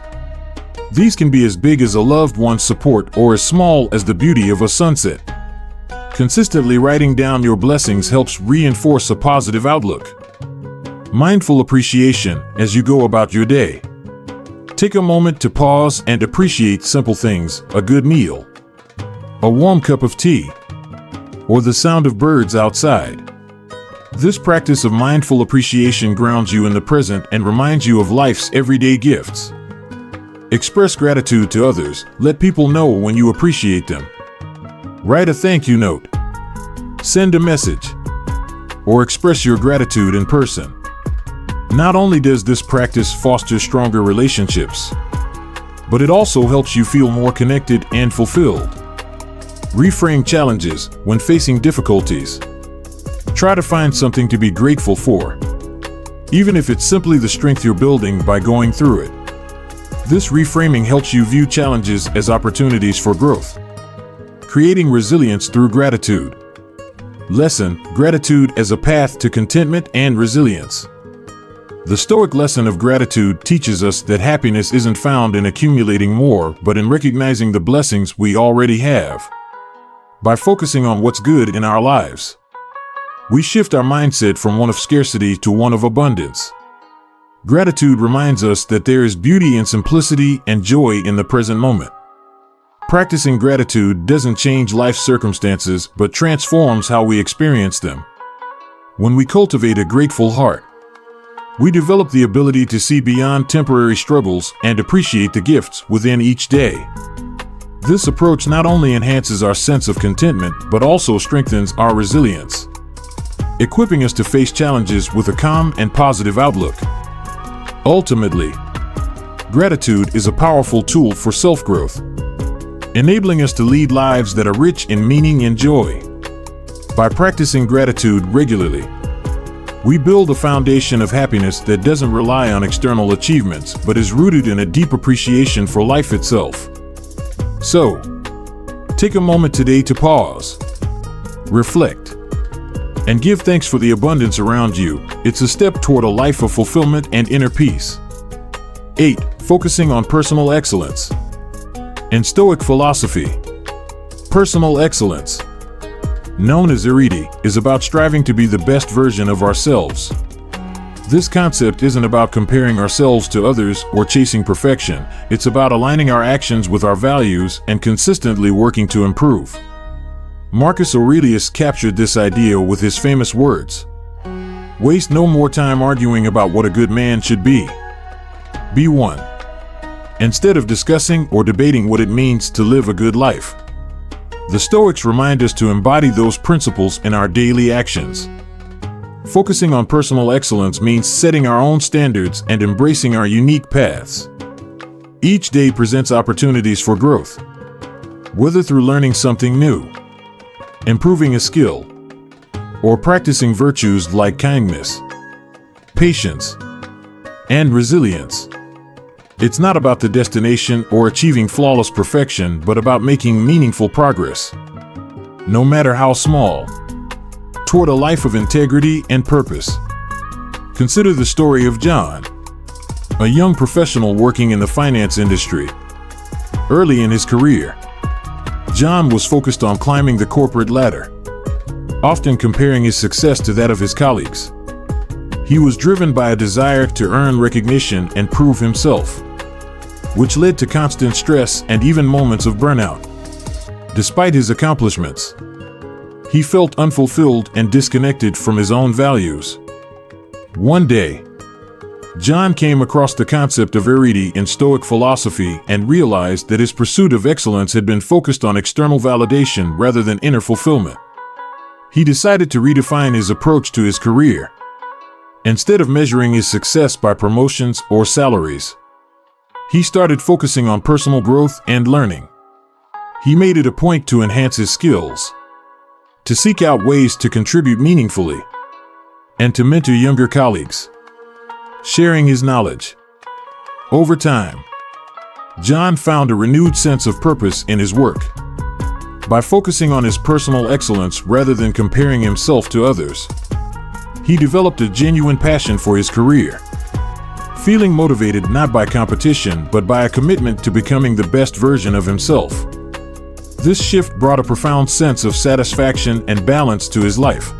These can be as big as a loved one's support or as small as the beauty of a sunset. Consistently writing down your blessings helps reinforce a positive outlook. Mindful appreciation as you go about your day. Take a moment to pause and appreciate simple things: a good meal, a warm cup of tea, or the sound of birds outside. This practice of mindful appreciation grounds you in the present and reminds you of life's everyday gifts. Express gratitude to others. Let people know when you appreciate them. Write a thank you note, send a message, or express your gratitude in person. Not only does this practice foster stronger relationships, but it also helps you feel more connected and fulfilled. Reframe challenges when facing difficulties. Try to find something to be grateful for, even if it's simply the strength you're building by going through it. This reframing helps you view challenges as opportunities for growth, creating resilience through gratitude. Lesson: gratitude as a path to contentment and resilience. The Stoic lesson of gratitude teaches us that happiness isn't found in accumulating more, but in recognizing the blessings we already have. By focusing on what's good in our lives, we shift our mindset from one of scarcity to one of abundance. Gratitude reminds us that there is beauty in simplicity and joy in the present moment. Practicing gratitude doesn't change life's circumstances, but transforms how we experience them. When we cultivate a grateful heart, we develop the ability to see beyond temporary struggles and appreciate the gifts within each day. This approach not only enhances our sense of contentment, but also strengthens our resilience, equipping us to face challenges with a calm and positive outlook. Ultimately, gratitude is a powerful tool for self-growth. enabling us to lead lives that are rich in meaning and joy. By practicing gratitude regularly, we build a foundation of happiness that doesn't rely on external achievements, but is rooted in a deep appreciation for life itself. So, take a moment today to pause, reflect, and give thanks for the abundance around you. It's a step toward a life of fulfillment and inner peace. 8. Focusing on personal excellence. In Stoic philosophy, personal excellence, known as serenity, is about striving to be the best version of ourselves. This concept isn't about comparing ourselves to others or chasing perfection. It's about aligning our actions with our values and consistently working to improve. Marcus Aurelius captured this idea with his famous words: "Waste no more time arguing about what a good man should be. Be one." Instead of discussing or debating what it means to live a good life, the Stoics remind us to embody those principles in our daily actions. Focusing on personal excellence means setting our own standards and embracing our unique paths. Each day presents opportunities for growth, whether through learning something new, improving a skill, or practicing virtues like kindness, patience, and resilience. It's not about the destination or achieving flawless perfection, but about making meaningful progress, no matter how small, toward a life of integrity and purpose. Consider the story of John, a young professional working in the finance industry. Early in his career, John was focused on climbing the corporate ladder, often comparing his success to that of his colleagues. He was driven by a desire to earn recognition and prove himself, which led to constant stress and even moments of burnout. Despite his accomplishments, he felt unfulfilled and disconnected from his own values. One day, John came across the concept of serenity in Stoic philosophy and realized that his pursuit of excellence had been focused on external validation rather than inner fulfillment. He decided to redefine his approach to his career. Instead of measuring his success by promotions or salaries, he started focusing on personal growth and learning. He made it a point to enhance his skills, to seek out ways to contribute meaningfully, and to mentor younger colleagues, sharing his knowledge. Over time, John found a renewed sense of purpose in his work. By focusing on his personal excellence rather than comparing himself to others, he developed a genuine passion for his career, feeling motivated not by competition but by a commitment to becoming the best version of himself. This shift brought a profound sense of satisfaction and balance to his life,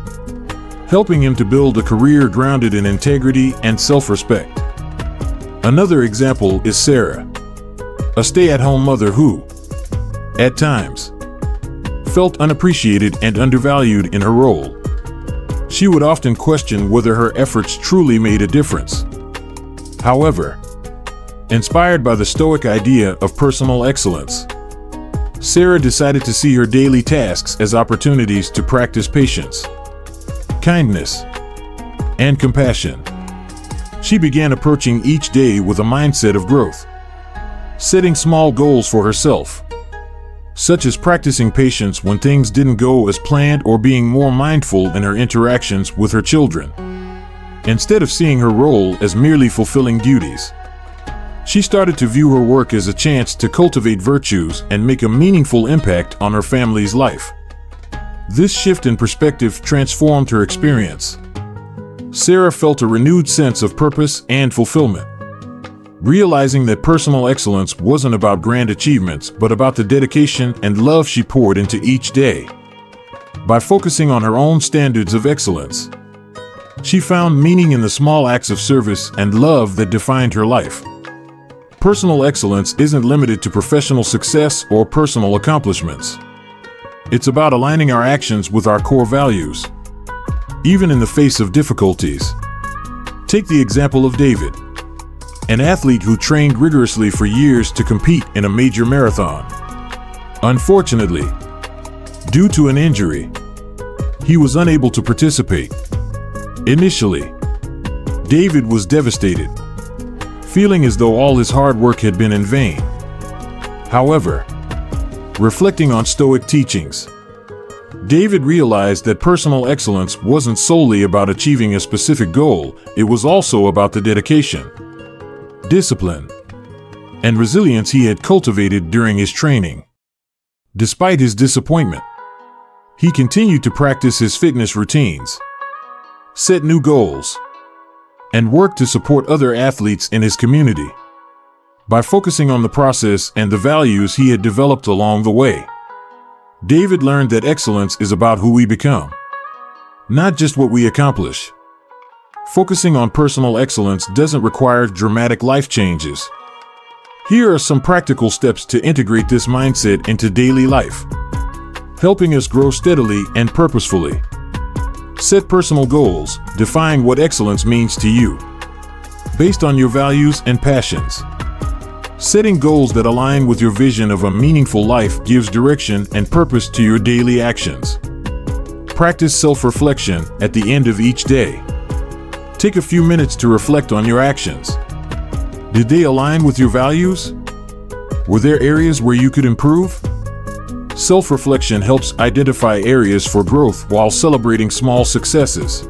helping him to build a career grounded in integrity and self-respect. Another example is Sarah, a stay-at-home mother who, at times, felt unappreciated and undervalued in her role. She would often question whether her efforts truly made a difference. However, inspired by the Stoic idea of personal excellence, Sarah decided to see her daily tasks as opportunities to practice patience, kindness, and compassion. She began approaching each day with a mindset of growth, setting small goals for herself, such as practicing patience when things didn't go as planned or being more mindful in her interactions with her children. Instead of seeing her role as merely fulfilling duties, she started to view her work as a chance to cultivate virtues and make a meaningful impact on her family's life. This shift in perspective transformed her experience. Sarah felt a renewed sense of purpose and fulfillment, realizing that personal excellence wasn't about grand achievements but about the dedication and love she poured into each day. By focusing on her own standards of excellence, she found meaning in the small acts of service and love that defined her life. Personal excellence isn't limited to professional success or personal accomplishments. It's about aligning our actions with our core values, even in the face of difficulties. Take the example of David, an athlete who trained rigorously for years to compete in a major marathon. Unfortunately, due to an injury, he was unable to participate. Initially, David was devastated, feeling as though all his hard work had been in vain. However, Reflecting on Stoic teachings, David realized that personal excellence wasn't solely about achieving a specific goal, it was also about the dedication, discipline, and resilience he had cultivated during his training. Despite his disappointment, he continued to practice his fitness routines, set new goals, and work to support other athletes in his community. By focusing on the process and the values he had developed along the way, David learned that excellence is about who we become, not just what we accomplish. Focusing on personal excellence doesn't require dramatic life changes. Here are some practical steps to integrate this mindset into daily life, helping us grow steadily and purposefully. Set personal goals, define what excellence means to you, based on your values and passions. Setting goals that align with your vision of a meaningful life gives direction and purpose to your daily actions. Practice self-reflection at the end of each day. Take a few minutes to reflect on your actions. Did they align with your values? Were there areas where you could improve? Self-reflection helps identify areas for growth while celebrating small successes.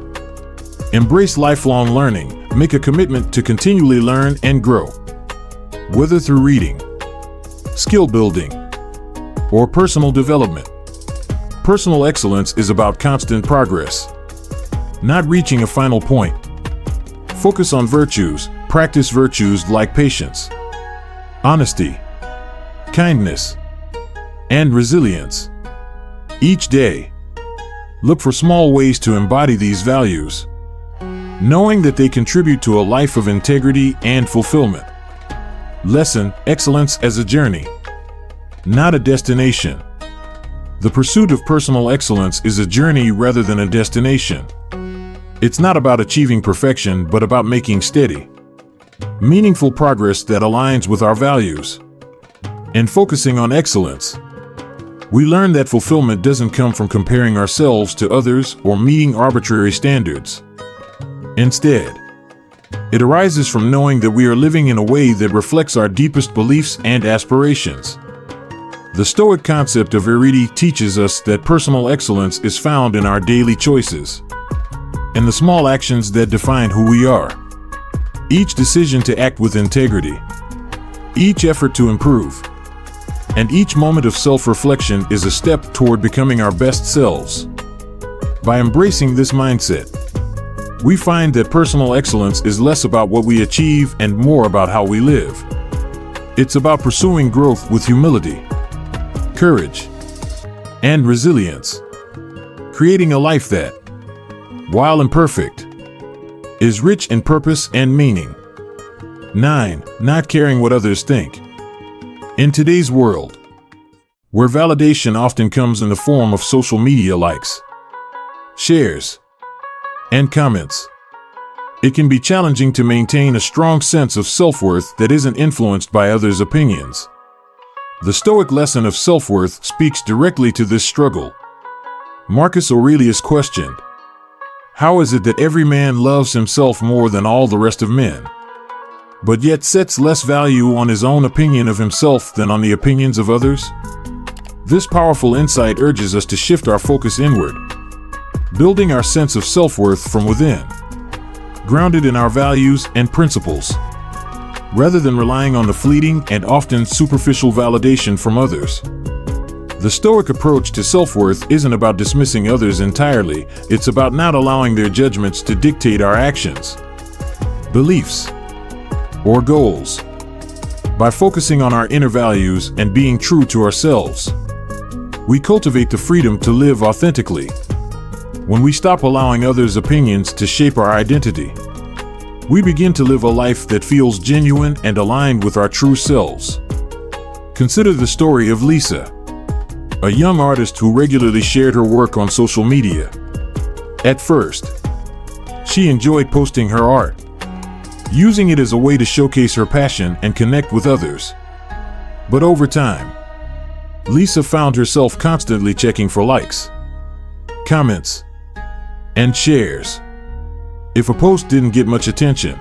Embrace lifelong learning. Make a commitment to continually learn and grow. Whether through reading, skill building, or personal development, personal excellence is about constant progress, not reaching a final point. Focus on virtues. Practice virtues like patience, honesty, kindness, and resilience. Each day, look for small ways to embody these values, knowing that they contribute to a life of integrity and fulfillment. Lesson: excellence as a journey, not a destination. The pursuit of personal excellence is a journey rather than a destination. It's not about achieving perfection, but about making steady, meaningful progress that aligns with our values. And focusing on excellence, we learn that fulfillment doesn't come from comparing ourselves to others or meeting arbitrary standards. Instead, it arises from knowing that we are living in a way that reflects our deepest beliefs and aspirations. The Stoic concept of serenity teaches us that personal excellence is found in our daily choices and the small actions that define who we are. Each decision to act with integrity, each effort to improve, and each moment of self-reflection is a step toward becoming our best selves. By embracing this mindset, we find that personal excellence is less about what we achieve and more about how we live. It's about pursuing growth with humility, courage, and resilience, creating a life that, while imperfect, is rich in purpose and meaning. 9. Not caring what others think. In today's world, where validation often comes in the form of social media likes, shares, and comments, it can be challenging to maintain a strong sense of self-worth that isn't influenced by others' opinions. The Stoic lesson of self-worth speaks directly to this struggle. Marcus Aurelius questioned, "How is it that every man loves himself more than all the rest of men, but yet sets less value on his own opinion of himself than on the opinions of others?" This powerful insight urges us to shift our focus inward, building our sense of self-worth from within, grounded in our values and principles, rather than relying on the fleeting and often superficial validation from others. The Stoic approach to self-worth isn't about dismissing others entirely, it's about not allowing their judgments to dictate our actions, beliefs, or goals. By focusing on our inner values and being true to ourselves, we cultivate the freedom to live authentically. When we stop allowing others' opinions to shape our identity, we begin to live a life that feels genuine and aligned with our true selves. Consider the story of Lisa, a young artist who regularly shared her work on social media. At first, she enjoyed posting her art, using it as a way to showcase her passion and connect with others. But over time, Lisa found herself constantly checking for likes, comments, and shares. If a post didn't get much attention,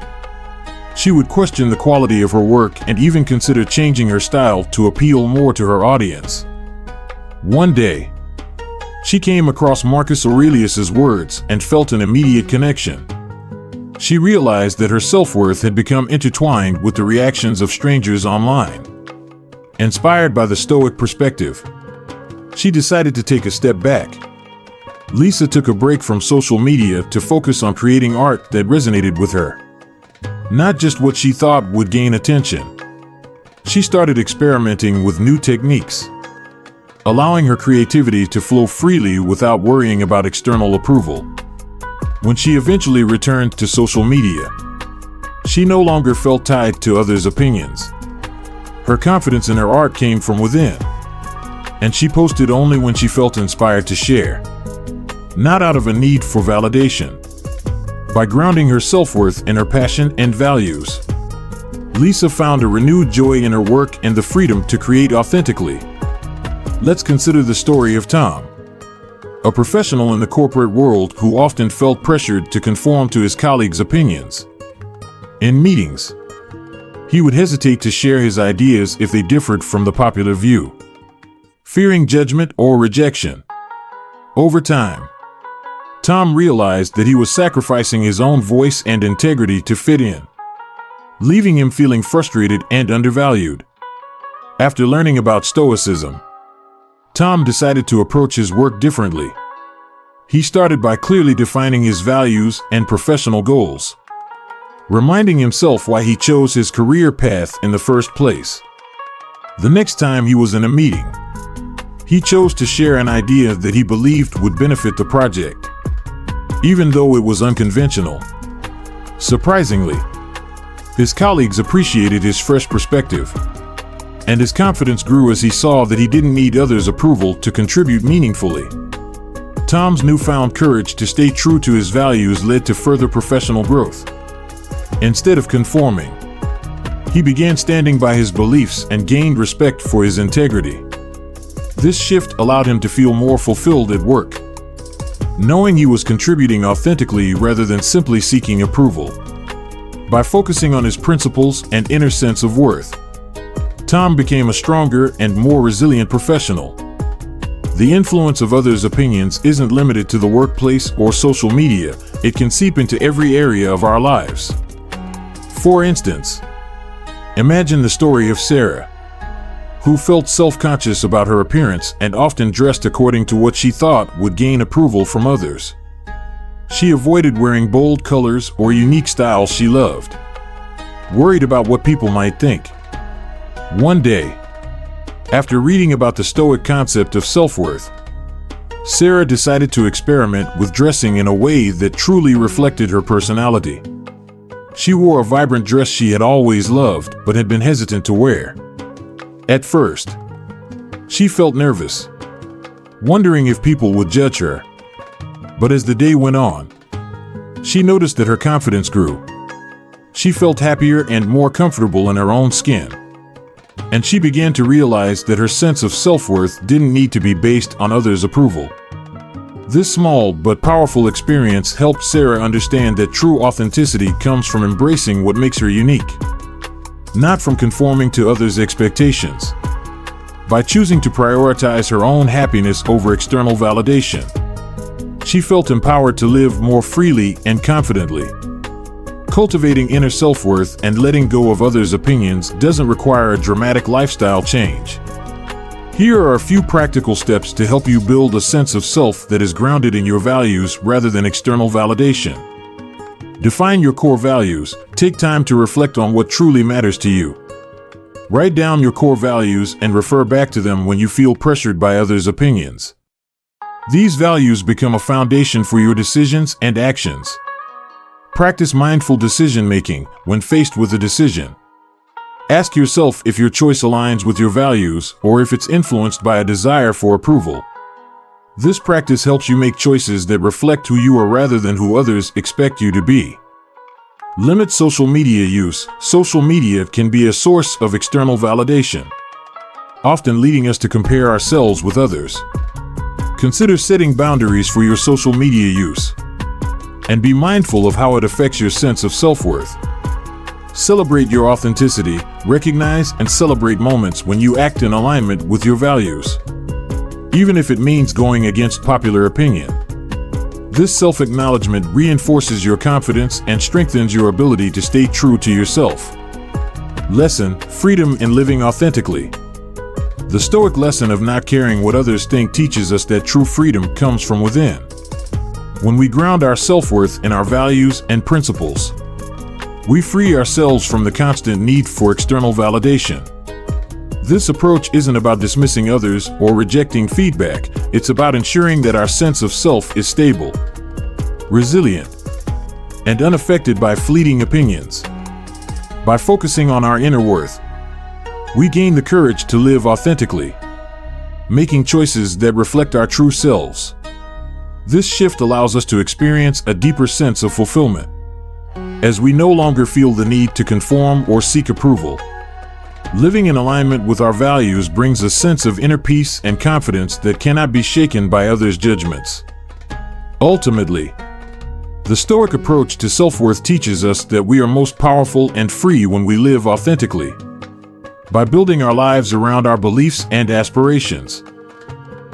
she would question the quality of her work and even consider changing her style to appeal more to her audience. One day, she came across Marcus Aurelius's words and felt an immediate connection. She realized that her self-worth had become intertwined with the reactions of strangers online. Inspired by the Stoic perspective, she decided to take a step back. Lisa took a break from social media to focus on creating art that resonated with her, not just what she thought would gain attention. She started experimenting with new techniques, allowing her creativity to flow freely without worrying about external approval. When she eventually returned to social media, she no longer felt tied to others' opinions. Her confidence in her art came from within, and she posted only when she felt inspired to share, not out of a need for validation. By grounding her self-worth in her passion and values, Lisa found a renewed joy in her work and the freedom to create authentically. Let's consider the story of Tom, a professional in the corporate world who often felt pressured to conform to his colleagues' opinions. In meetings, he would hesitate to share his ideas if they differed from the popular view, fearing judgment or rejection. Over time, Tom realized that he was sacrificing his own voice and integrity to fit in, leaving him feeling frustrated and undervalued. After learning about Stoicism, Tom decided to approach his work differently. He started by clearly defining his values and professional goals, reminding himself why he chose his career path in the first place. The next time he was in a meeting, he chose to share an idea that he believed would benefit the project, even though it was unconventional. Surprisingly, his colleagues appreciated his fresh perspective, and his confidence grew as he saw that he didn't need others' approval to contribute meaningfully. Tom's newfound courage to stay true to his values led to further professional growth. Instead of conforming, he began standing by his beliefs and gained respect for his integrity. This shift allowed him to feel more fulfilled at work, knowing he was contributing authentically rather than simply seeking approval. By focusing on his principles and inner sense of worth, Tom became a stronger and more resilient professional. The influence of others' opinions isn't limited to the workplace or social media. It can seep into every area of our lives. For instance, imagine the story of Sarah, who felt self-conscious about her appearance and often dressed according to what she thought would gain approval from others. She avoided wearing bold colors or unique styles she loved, worried about what people might think. One day, after reading about the Stoic concept of self-worth, Sarah decided to experiment with dressing in a way that truly reflected her personality. She wore a vibrant dress she had always loved but had been hesitant to wear. At first, she felt nervous, wondering if people would judge her. But as the day went on, she noticed that her confidence grew. She felt happier and more comfortable in her own skin, and she began to realize that her sense of self-worth didn't need to be based on others' approval. This small but powerful experience helped Sarah understand that true authenticity comes from embracing what makes her unique, not from conforming to others' expectations. By choosing to prioritize her own happiness over external validation, she felt empowered to live more freely and confidently. Cultivating inner self-worth and letting go of others' opinions doesn't require a dramatic lifestyle change. Here are a few practical steps to help you build a sense of self that is grounded in your values rather than external validation. Define your core values. Take time to reflect on what truly matters to you. Write down your core values and refer back to them when you feel pressured by others' opinions. These values become a foundation for your decisions and actions. Practice mindful decision-making when faced with a decision. Ask yourself if your choice aligns with your values or if it's influenced by a desire for approval. This practice helps you make choices that reflect who you are rather than who others expect you to be. Limit social media use. Social media can be a source of external validation, often leading us to compare ourselves with others. Consider setting boundaries for your social media use, and be mindful of how it affects your sense of self-worth. Celebrate your authenticity. Recognize and celebrate moments when you act in alignment with your values. even if it means going against popular opinion. This self-acknowledgement reinforces your confidence and strengthens your ability to stay true to yourself. Lesson: freedom in living authentically. The Stoic lesson of not caring what others think teaches us that true freedom comes from within. When we ground our self-worth in our values and principles, we free ourselves from the constant need for external validation. This approach isn't about dismissing others or rejecting feedback. It's about ensuring that our sense of self is stable, resilient, and unaffected by fleeting opinions. By focusing on our inner worth, we gain the courage to live authentically, making choices that reflect our true selves. This shift allows us to experience a deeper sense of fulfillment, as we no longer feel the need to conform or seek approval. Living in alignment with our values brings a sense of inner peace and confidence that cannot be shaken by others' judgments. Ultimately, the Stoic approach to self-worth teaches us that we are most powerful and free when we live authentically. By building our lives around our beliefs and aspirations,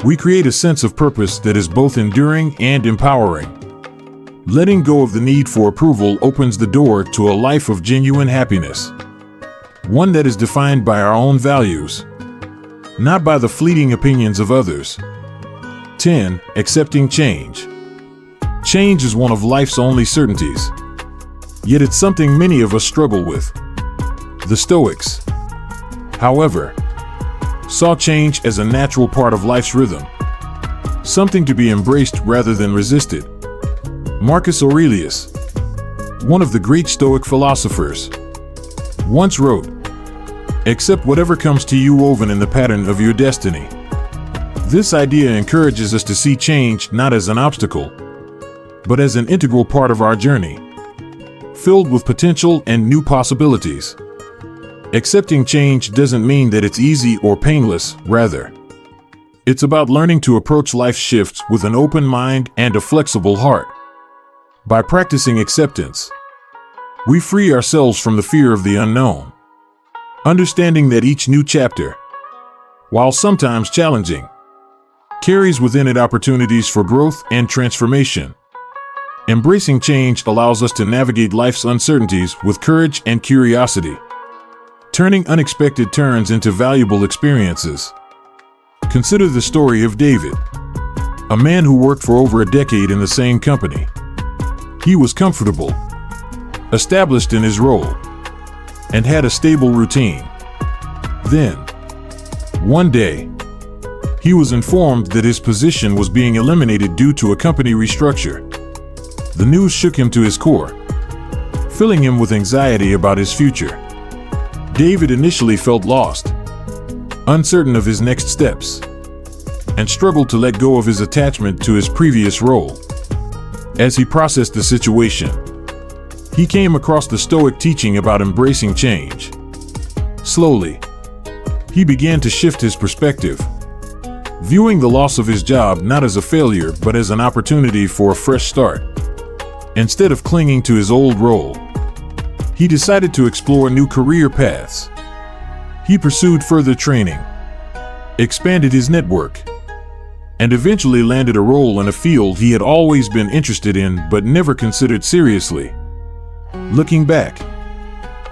we create a sense of purpose that is both enduring and empowering. Letting go of the need for approval opens the door to a life of genuine happiness, one that is defined by our own values, not by the fleeting opinions of others. 10. Accepting change. Change is one of life's only certainties, yet it's something many of us struggle with. The Stoics, however, saw change as a natural part of life's rhythm, something to be embraced rather than resisted. Marcus Aurelius, one of the great Stoic philosophers, once wrote, "Accept whatever comes to you woven in the pattern of your destiny." This idea encourages us to see change not as an obstacle, but as an integral part of our journey, filled with potential and new possibilities. Accepting change doesn't mean that it's easy or painless, rather, it's about learning to approach life's shifts with an open mind and a flexible heart. By practicing acceptance, we free ourselves from the fear of the unknown, understanding that each new chapter, while sometimes challenging, carries within it opportunities for growth and transformation. Embracing change allows us to navigate life's uncertainties with courage and curiosity, turning unexpected turns into valuable experiences. Consider the story of David, a man who worked for over a decade in the same company. He was comfortable, established in his role, and had a stable routine. Then, one day, he was informed that his position was being eliminated due to a company restructure. The news shook him to his core, filling him with anxiety about his future. David initially felt lost, uncertain of his next steps, and struggled to let go of his attachment to his previous role. As he processed the situation, he came across the Stoic teaching about embracing change. Slowly, he began to shift his perspective, viewing the loss of his job not as a failure but as an opportunity for a fresh start. Instead of clinging to his old role, he decided to explore new career paths. He pursued further training, expanded his network, and eventually landed a role in a field he had always been interested in but never considered seriously. Looking back,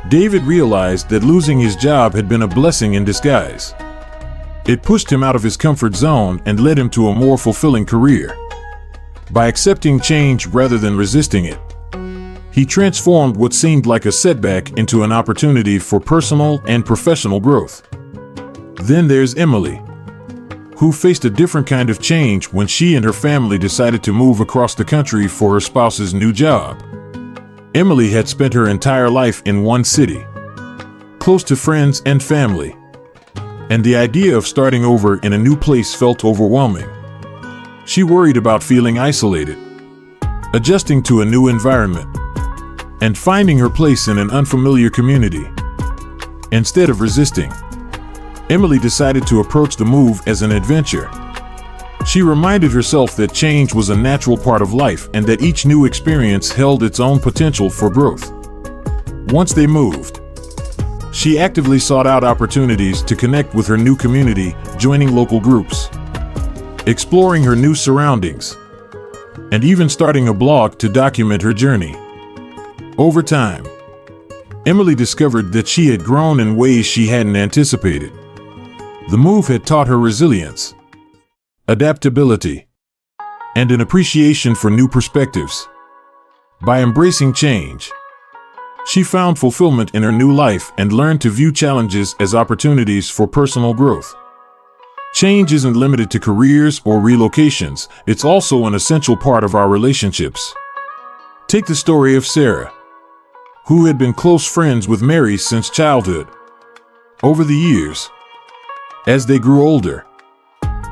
David realized that losing his job had been a blessing in disguise. It pushed him out of his comfort zone and led him to a more fulfilling career. By accepting change rather than resisting it, he transformed what seemed like a setback into an opportunity for personal and professional growth. Then there's Emily, who faced a different kind of change when she and her family decided to move across the country for her spouse's new job. Emily had spent her entire life in one city, close to friends and family, and the idea of starting over in a new place felt overwhelming. She worried about feeling isolated, adjusting to a new environment, and finding her place in an unfamiliar community. Instead of resisting, Emily decided to approach the move as an adventure. She reminded herself that change was a natural part of life and that each new experience held its own potential for growth. Once they moved, she actively sought out opportunities to connect with her new community, joining local groups, exploring her new surroundings, and even starting a blog to document her journey. Over time, Emily discovered that she had grown in ways she hadn't anticipated. The move had taught her resilience, adaptability, and an appreciation for new perspectives. By embracing change, she found fulfillment in her new life and learned to view challenges as opportunities for personal growth. Change isn't limited to careers or relocations, it's also an essential part of our relationships. Take the story of Sarah, who had been close friends with Mary since childhood. Over the years, as they grew older,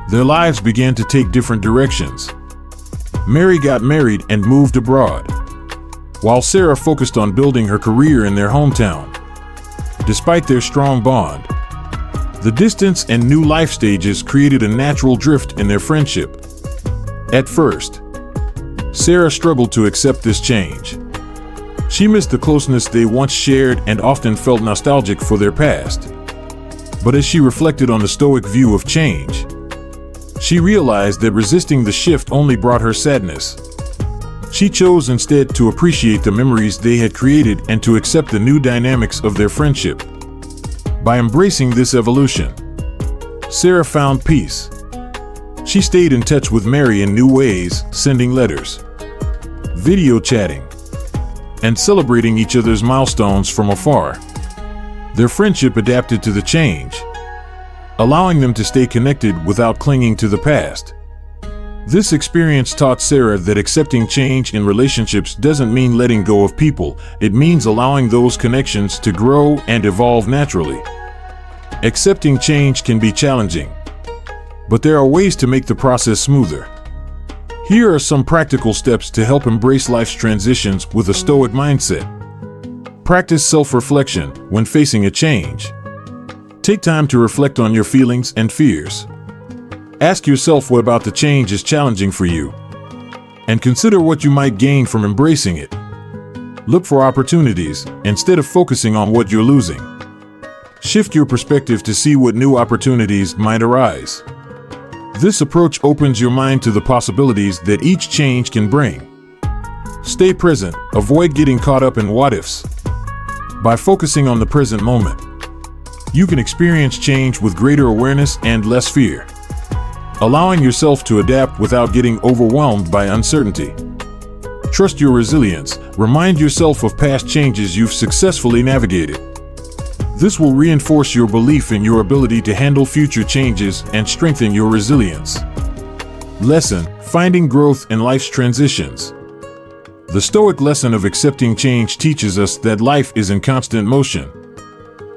their lives began to take different directions. Mary got married and moved abroad, while Sarah focused on building her career in their hometown. Despite their strong bond, the distance and new life stages created a natural drift in their friendship. At first, Sarah struggled to accept this change. She missed the closeness they once shared and often felt nostalgic for their past. But as she reflected on the Stoic view of change, she realized that resisting the shift only brought her sadness. She chose instead to appreciate the memories they had created and to accept the new dynamics of their friendship. By embracing this evolution, Sarah found peace. She stayed in touch with Mary in new ways, sending letters, video chatting, and celebrating each other's milestones from afar. Their friendship adapted to the change, allowing them to stay connected without clinging to the past. This experience taught Sarah that accepting change in relationships doesn't mean letting go of people, it means allowing those connections to grow and evolve naturally. Accepting change can be challenging, but there are ways to make the process smoother. Here are some practical steps to help embrace life's transitions with a Stoic mindset. Practice self-reflection when facing a change. Take time to reflect on your feelings and fears. Ask yourself what about the change is challenging for you, and consider what you might gain from embracing it. Look for opportunities instead of focusing on what you're losing. Shift your perspective to see what new opportunities might arise. This approach opens your mind to the possibilities that each change can bring. Stay present, avoid getting caught up in what-ifs. By focusing on the present moment, you can experience change with greater awareness and less fear, allowing yourself to adapt without getting overwhelmed by uncertainty. Trust your resilience. Remind yourself of past changes you've successfully navigated. This will reinforce your belief in your ability to handle future changes and strengthen your resilience. Lesson: finding growth in life's transitions. The Stoic lesson of accepting change teaches us that life is in constant motion,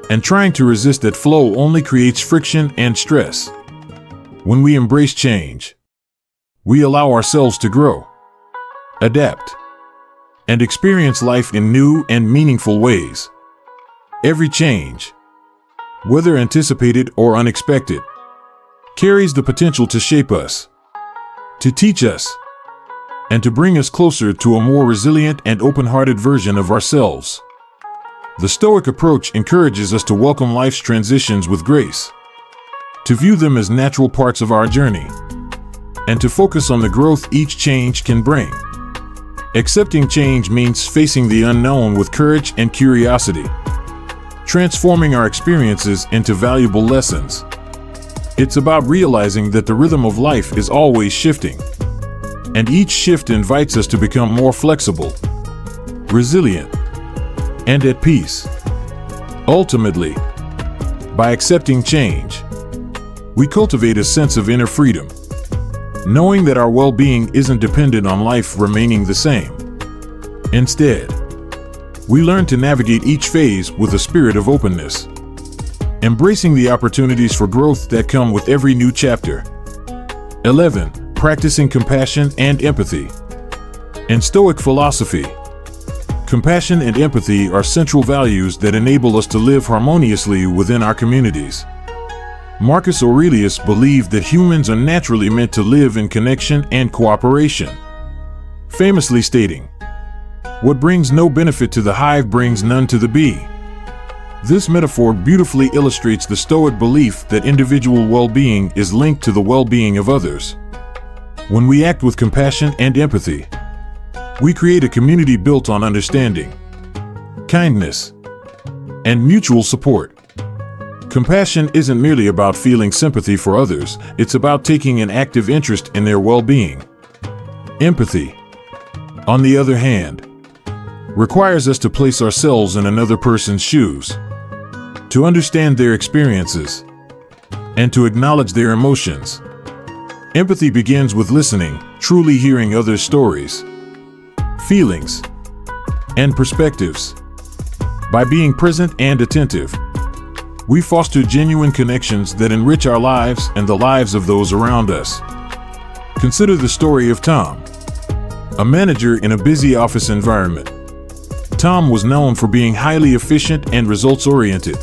and trying to resist that flow only creates friction and stress. When we embrace change, we allow ourselves to grow, adapt, and experience life in new and meaningful ways. Every change, whether anticipated or unexpected, carries the potential to shape us, to teach us, and to bring us closer to a more resilient and open-hearted version of ourselves. The Stoic approach encourages us to welcome life's transitions with grace, to view them as natural parts of our journey, and to focus on the growth each change can bring. Accepting change means facing the unknown with courage and curiosity, transforming our experiences into valuable lessons. It's about realizing that the rhythm of life is always shifting, and each shift invites us to become more flexible, resilient, and at peace. Ultimately, by accepting change, we cultivate a sense of inner freedom, knowing that our well-being isn't dependent on life remaining the same. Instead, we learn to navigate each phase with a spirit of openness, embracing the opportunities for growth that come with every new chapter. 11. Practicing compassion and empathy. In Stoic philosophy, compassion and empathy are central values that enable us to live harmoniously within our communities. Marcus Aurelius believed that humans are naturally meant to live in connection and cooperation, famously stating, "What brings no benefit to the hive brings none to the bee." This metaphor beautifully illustrates the Stoic belief that individual well-being is linked to the well-being of others. When we act with compassion and empathy, we create a community built on understanding, kindness, and mutual support. Compassion isn't merely about feeling sympathy for others, it's about taking an active interest in their well-being. Empathy, on the other hand, requires us to place ourselves in another person's shoes, to understand their experiences, and to acknowledge their emotions. Empathy begins with listening, truly hearing others' stories, feelings, and perspectives. By being present and attentive, we foster genuine connections that enrich our lives and the lives of those around us. Consider the story of Tom, a manager in a busy office environment. Tom was known for being highly efficient and results-oriented,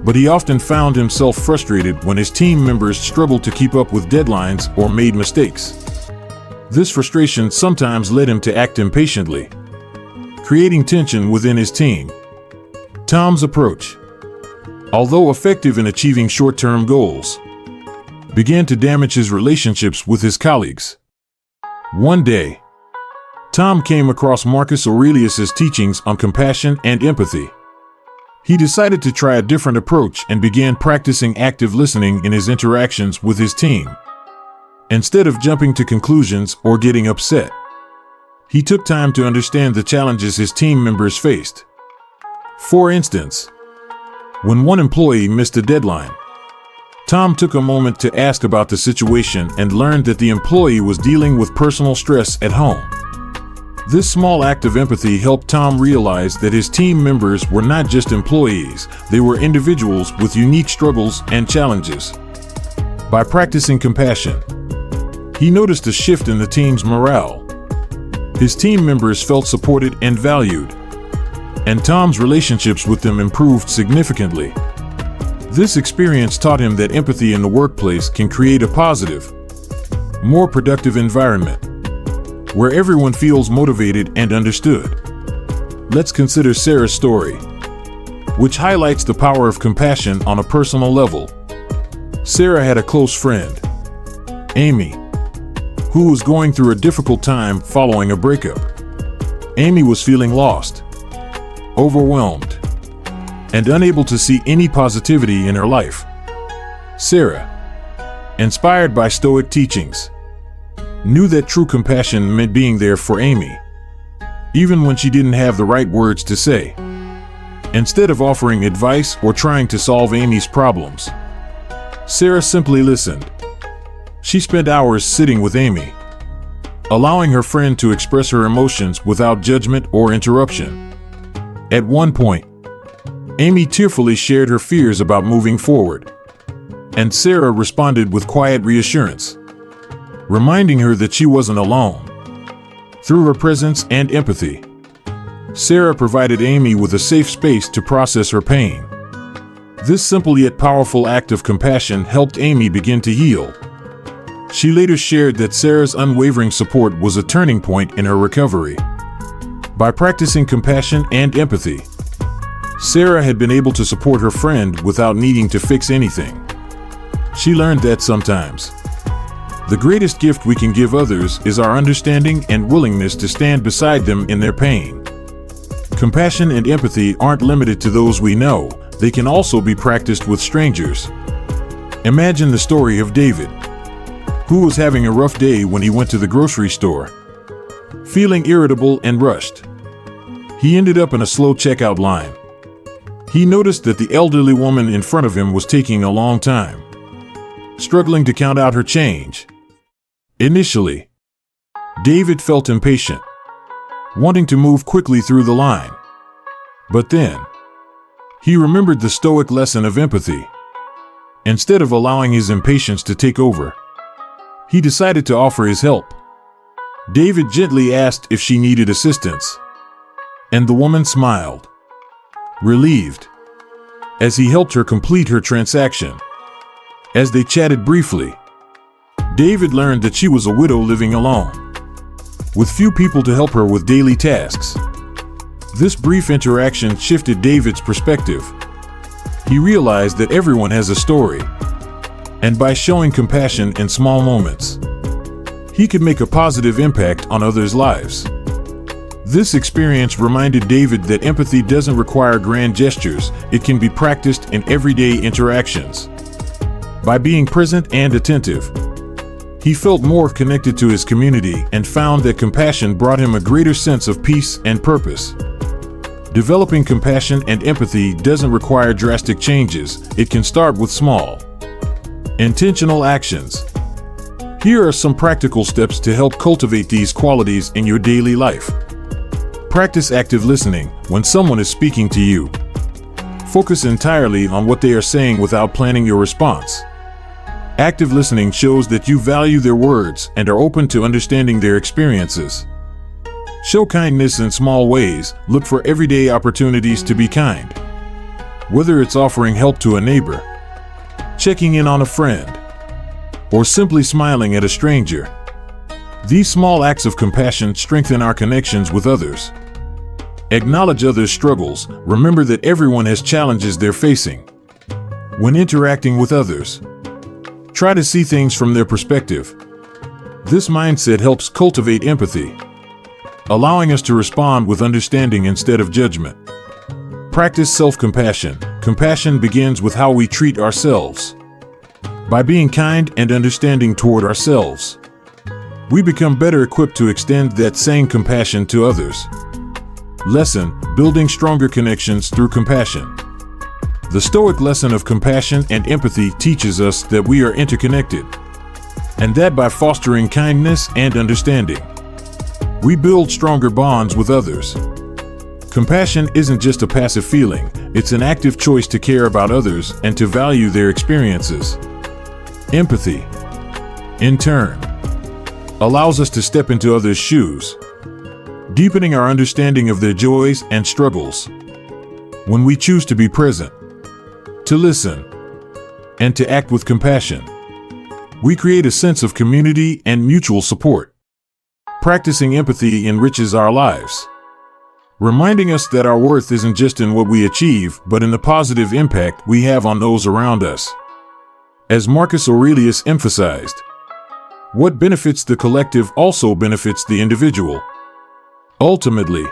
but he often found himself frustrated when his team members struggled to keep up with deadlines or made mistakes. This frustration sometimes led him to act impatiently, creating tension within his team. Tom's approach, although effective in achieving short-term goals, began to damage his relationships with his colleagues. One day, Tom came across Marcus Aurelius's teachings on compassion and empathy. He decided to try a different approach and began practicing active listening in his interactions with his team. Instead of jumping to conclusions or getting upset, he took time to understand the challenges his team members faced. For instance, when one employee missed a deadline, Tom took a moment to ask about the situation and learned that the employee was dealing with personal stress at home. This small act of empathy helped Tom realize that his team members were not just employees, they were individuals with unique struggles and challenges. By practicing compassion, he noticed a shift in the team's morale. His team members felt supported and valued, and Tom's relationships with them improved significantly. This experience taught him that empathy in the workplace can create a positive, more productive environment, where everyone feels motivated and understood. Let's consider Sarah's story, which highlights the power of compassion on a personal level. Sarah had a close friend, Amy, who was going through a difficult time following a breakup. Amy was feeling lost, overwhelmed, and unable to see any positivity in her life. Sarah, inspired by Stoic teachings, knew that true compassion meant being there for Amy, even when she didn't have the right words to say. Instead of offering advice or trying to solve Amy's problems, Sarah simply listened. She spent hours sitting with Amy, allowing her friend to express her emotions without judgment or interruption. At one point, Amy tearfully shared her fears about moving forward, and Sarah responded with quiet reassurance, reminding her that she wasn't alone. Through her presence and empathy, Sarah provided Amy with a safe space to process her pain. This simple yet powerful act of compassion helped Amy begin to heal. She later shared that Sarah's unwavering support was a turning point in her recovery. By practicing compassion and empathy, Sarah had been able to support her friend without needing to fix anything. She learned that sometimes the greatest gift we can give others is our understanding and willingness to stand beside them in their pain. Compassion and empathy aren't limited to those we know, they can also be practiced with strangers. Imagine the story of David, who was having a rough day when he went to the grocery store, feeling irritable and rushed. He ended up in a slow checkout line. He noticed that the elderly woman in front of him was taking a long time, struggling to count out her change. Initially, David felt impatient, wanting to move quickly through the line. But then, he remembered the Stoic lesson of empathy. Instead of allowing his impatience to take over, he decided to offer his help. David gently asked if she needed assistance, and the woman smiled, relieved, as he helped her complete her transaction. As they chatted briefly, David learned that she was a widow living alone, with few people to help her with daily tasks. This brief interaction shifted David's perspective. He realized that everyone has a story, and by showing compassion in small moments, he could make a positive impact on others' lives. This experience reminded David that empathy doesn't require grand gestures, it can be practiced in everyday interactions. By being present and attentive, he felt more connected to his community and found that compassion brought him a greater sense of peace and purpose. Developing compassion and empathy doesn't require drastic changes, it can start with small, intentional actions. Here are some practical steps to help cultivate these qualities in your daily life. Practice active listening when someone is speaking to you. Focus entirely on what they are saying without planning your response. Active listening shows that you value their words and are open to understanding their experiences. Show kindness in small ways. Look for everyday opportunities to be kind. Whether it's offering help to a neighbor, checking in on a friend, or simply smiling at a stranger. These small acts of compassion strengthen our connections with others. Acknowledge others' struggles. Remember that everyone has challenges they're facing. When interacting with others, try to see things from their perspective. This mindset helps cultivate empathy, allowing us to respond with understanding instead of judgment. Practice self-compassion. Compassion begins with how we treat ourselves. By being kind and understanding toward ourselves, we become better equipped to extend that same compassion to others. Lesson: building stronger connections through compassion. The Stoic lesson of compassion and empathy teaches us that we are interconnected, and that by fostering kindness and understanding, we build stronger bonds with others. Compassion isn't just a passive feeling, it's an active choice to care about others and to value their experiences. Empathy, in turn, allows us to step into others' shoes, deepening our understanding of their joys and struggles. When we choose to be present, to listen, and to act with compassion, we create a sense of community and mutual support. Practicing empathy enriches our lives, reminding us that our worth isn't just in what we achieve, but in the positive impact we have on those around us. As Marcus Aurelius emphasized, what benefits the collective also benefits the individual. Ultimately,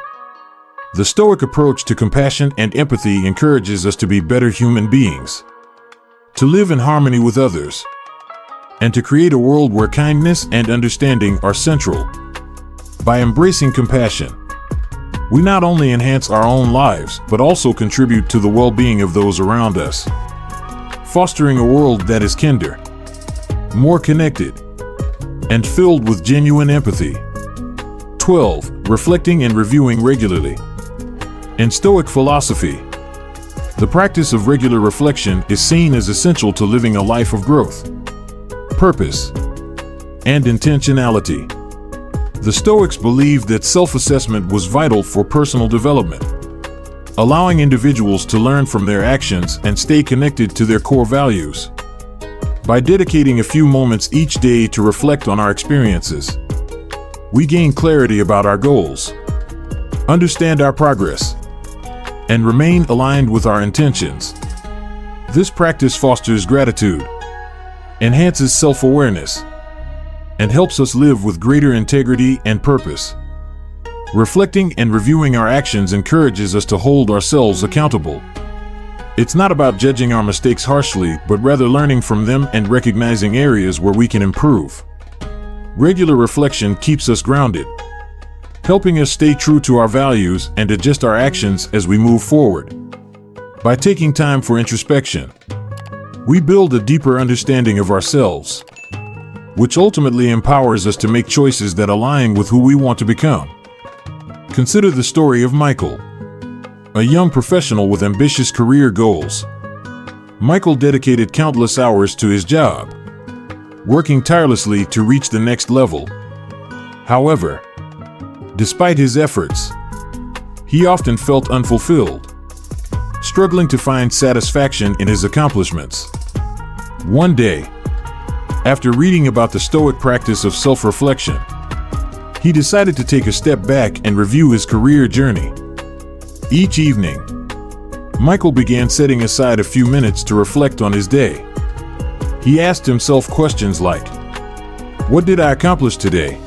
the Stoic approach to compassion and empathy encourages us to be better human beings, to live in harmony with others, and to create a world where kindness and understanding are central. By embracing compassion, we not only enhance our own lives, but also contribute to the well-being of those around us, fostering a world that is kinder, more connected, and filled with genuine empathy. 12. Reflecting and reviewing regularly. In Stoic philosophy, the practice of regular reflection is seen as essential to living a life of growth, purpose, and intentionality. The Stoics believed that self-assessment was vital for personal development, allowing individuals to learn from their actions and stay connected to their core values. By dedicating a few moments each day to reflect on our experiences, we gain clarity about our goals, understand our progress, and remain aligned with our intentions. This practice fosters gratitude, enhances self-awareness, and helps us live with greater integrity and purpose. Reflecting and reviewing our actions encourages us to hold ourselves accountable. It's not about judging our mistakes harshly, but rather learning from them and recognizing areas where we can improve. Regular reflection keeps us grounded, helping us stay true to our values and adjust our actions as we move forward. By taking time for introspection, we build a deeper understanding of ourselves, which ultimately empowers us to make choices that align with who we want to become. Consider the story of Michael, a young professional with ambitious career goals. Michael dedicated countless hours to his job, working tirelessly to reach the next level. However, despite his efforts, he often felt unfulfilled, struggling to find satisfaction in his accomplishments. One day, after reading about the Stoic practice of self-reflection, he decided to take a step back and review his career journey. Each evening, Michael began setting aside a few minutes to reflect on his day. He asked himself questions like, What did I accomplish today?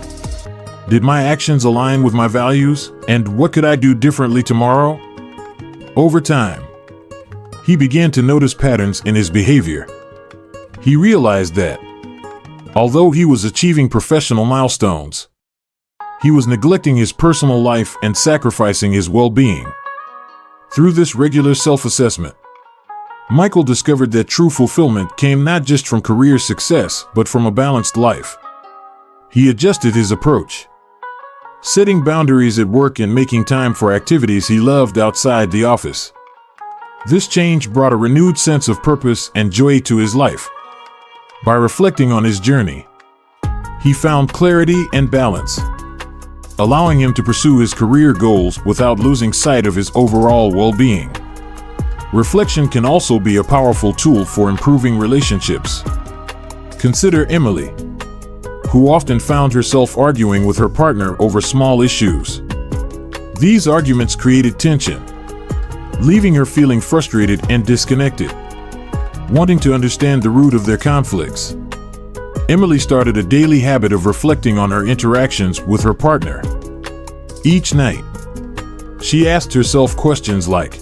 Did my actions align with my values? And what could I do differently tomorrow? Over time, he began to notice patterns in his behavior. He realized that, although he was achieving professional milestones, he was neglecting his personal life and sacrificing his well-being. Through this regular self-assessment, Michael discovered that true fulfillment came not just from career success, but from a balanced life. He adjusted his approach, setting boundaries at work and making time for activities he loved outside the office. This change brought a renewed sense of purpose and joy to his life. By reflecting on his journey, he found clarity and balance, allowing him to pursue his career goals without losing sight of his overall well-being. Reflection can also be a powerful tool for improving relationships. Consider Emily, who often found herself arguing with her partner over small issues. These arguments created tension, leaving her feeling frustrated and disconnected. Wanting to understand the root of their conflicts, Emily started a daily habit of reflecting on her interactions with her partner. Each night, she asked herself questions like,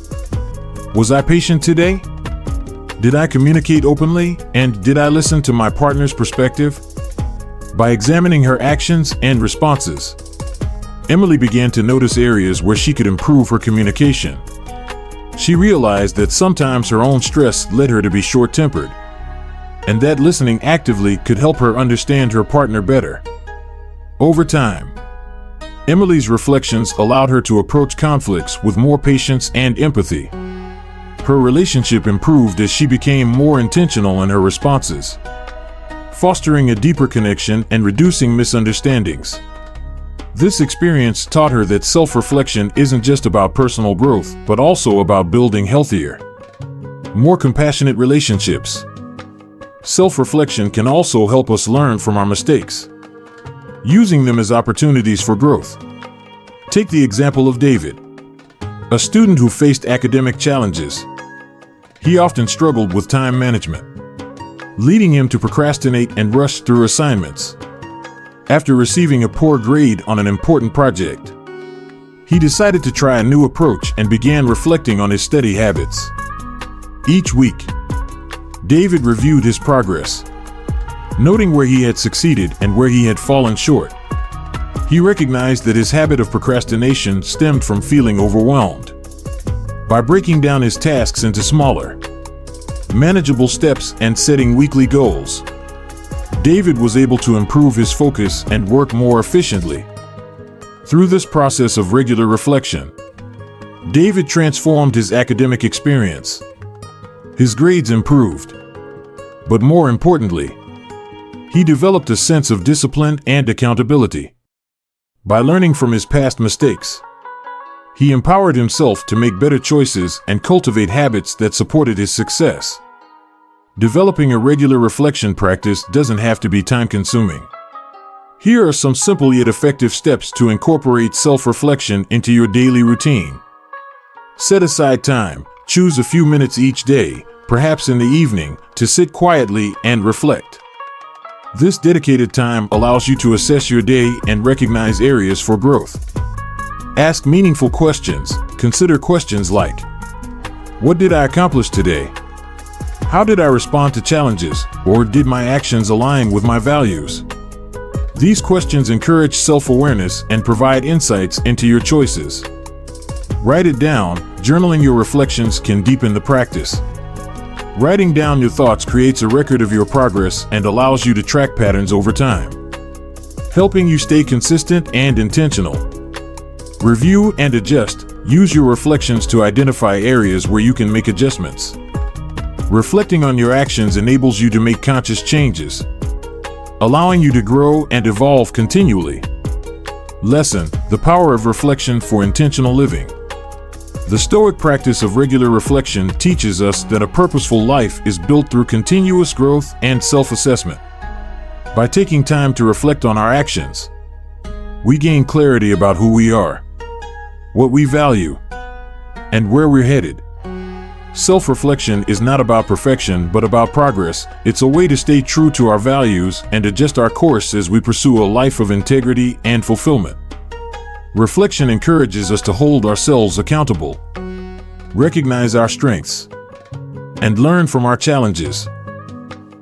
was I patient today? Did I communicate openly? And did I listen to my partner's perspective? By examining her actions and responses, Emily began to notice areas where she could improve her communication. She realized that sometimes her own stress led her to be short-tempered, and that listening actively could help her understand her partner better. Over time, Emily's reflections allowed her to approach conflicts with more patience and empathy. Her relationship improved as she became more intentional in her responses, fostering a deeper connection and reducing misunderstandings. This experience taught her that self-reflection isn't just about personal growth, but also about building healthier, more compassionate relationships. Self-reflection can also help us learn from our mistakes, using them as opportunities for growth. Take the example of David, a student who faced academic challenges. He often struggled with time management, leading him to procrastinate and rush through assignments. After receiving a poor grade on an important project, he decided to try a new approach and began reflecting on his study habits. Each week, David reviewed his progress, noting where he had succeeded and where he had fallen short. He recognized that his habit of procrastination stemmed from feeling overwhelmed. By breaking down his tasks into smaller, manageable steps and setting weekly goals, David was able to improve his focus and work more efficiently. Through this process of regular reflection, David transformed his academic experience. His grades improved, but more importantly, he developed a sense of discipline and accountability. By learning from his past mistakes, he empowered himself to make better choices and cultivate habits that supported his success. Developing a regular reflection practice doesn't have to be time-consuming. Here are some simple yet effective steps to incorporate self-reflection into your daily routine. Set aside time. Choose a few minutes each day, perhaps in the evening, to sit quietly and reflect. This dedicated time allows you to assess your day and recognize areas for growth. Ask meaningful questions. Consider questions like, what did I accomplish today? How did I respond to challenges, or did my actions align with my values? These questions encourage self-awareness and provide insights into your choices. Write it down. Journaling your reflections can deepen the practice. Writing down your thoughts creates a record of your progress and allows you to track patterns over time, helping you stay consistent and intentional. Review and adjust. Use your reflections to identify areas where you can make adjustments. Reflecting on your actions enables you to make conscious changes, allowing you to grow and evolve continually. Lesson: the power of reflection for intentional living. The Stoic practice of regular reflection teaches us that a purposeful life is built through continuous growth and self-assessment. By taking time to reflect on our actions, we gain clarity about who we are, what we value, and where we're headed. Self-reflection is not about perfection, but about progress. It's a way to stay true to our values and adjust our course as we pursue a life of integrity and fulfillment. Reflection encourages us to hold ourselves accountable, recognize our strengths, and learn from our challenges.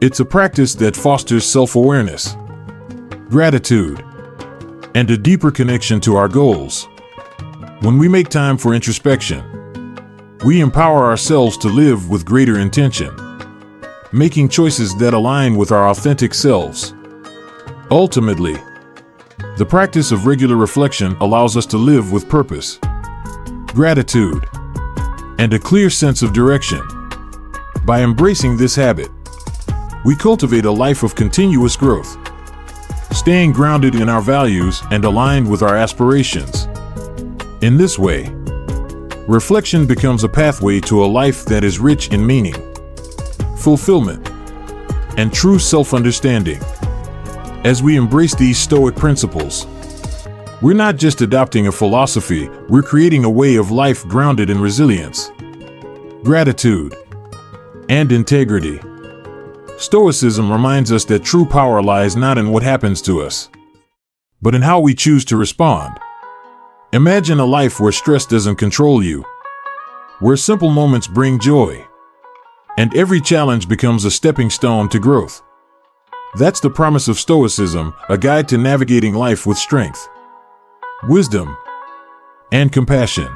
It's a practice that fosters self-awareness, gratitude, and a deeper connection to our goals. When we make time for introspection, we empower ourselves to live with greater intention, making choices that align with our authentic selves. Ultimately, the practice of regular reflection allows us to live with purpose, gratitude, and a clear sense of direction. By embracing this habit, we cultivate a life of continuous growth, staying grounded in our values and aligned with our aspirations. In this way, reflection becomes a pathway to a life that is rich in meaning, fulfillment, and true self-understanding. As we embrace these Stoic principles, we're not just adopting a philosophy, we're creating a way of life grounded in resilience, gratitude, and integrity. Stoicism reminds us that true power lies not in what happens to us, but in how we choose to respond. Imagine a life where stress doesn't control you, where simple moments bring joy, and every challenge becomes a stepping stone to growth. That's the promise of Stoicism, a guide to navigating life with strength, wisdom, and compassion.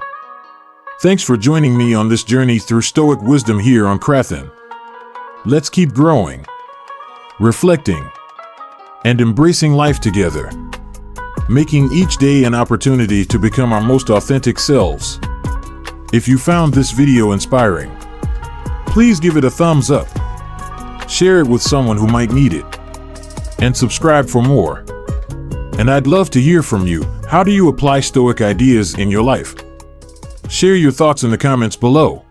Thanks for joining me on this journey through Stoic wisdom here on Krathen. Let's keep growing, reflecting, and embracing life together, making each day an opportunity to become our most authentic selves. If you found this video inspiring, please give it a thumbs up, share it with someone who might need it, and subscribe for more. And I'd love to hear from you. How do you apply Stoic ideas in your life? Share your thoughts in the comments below.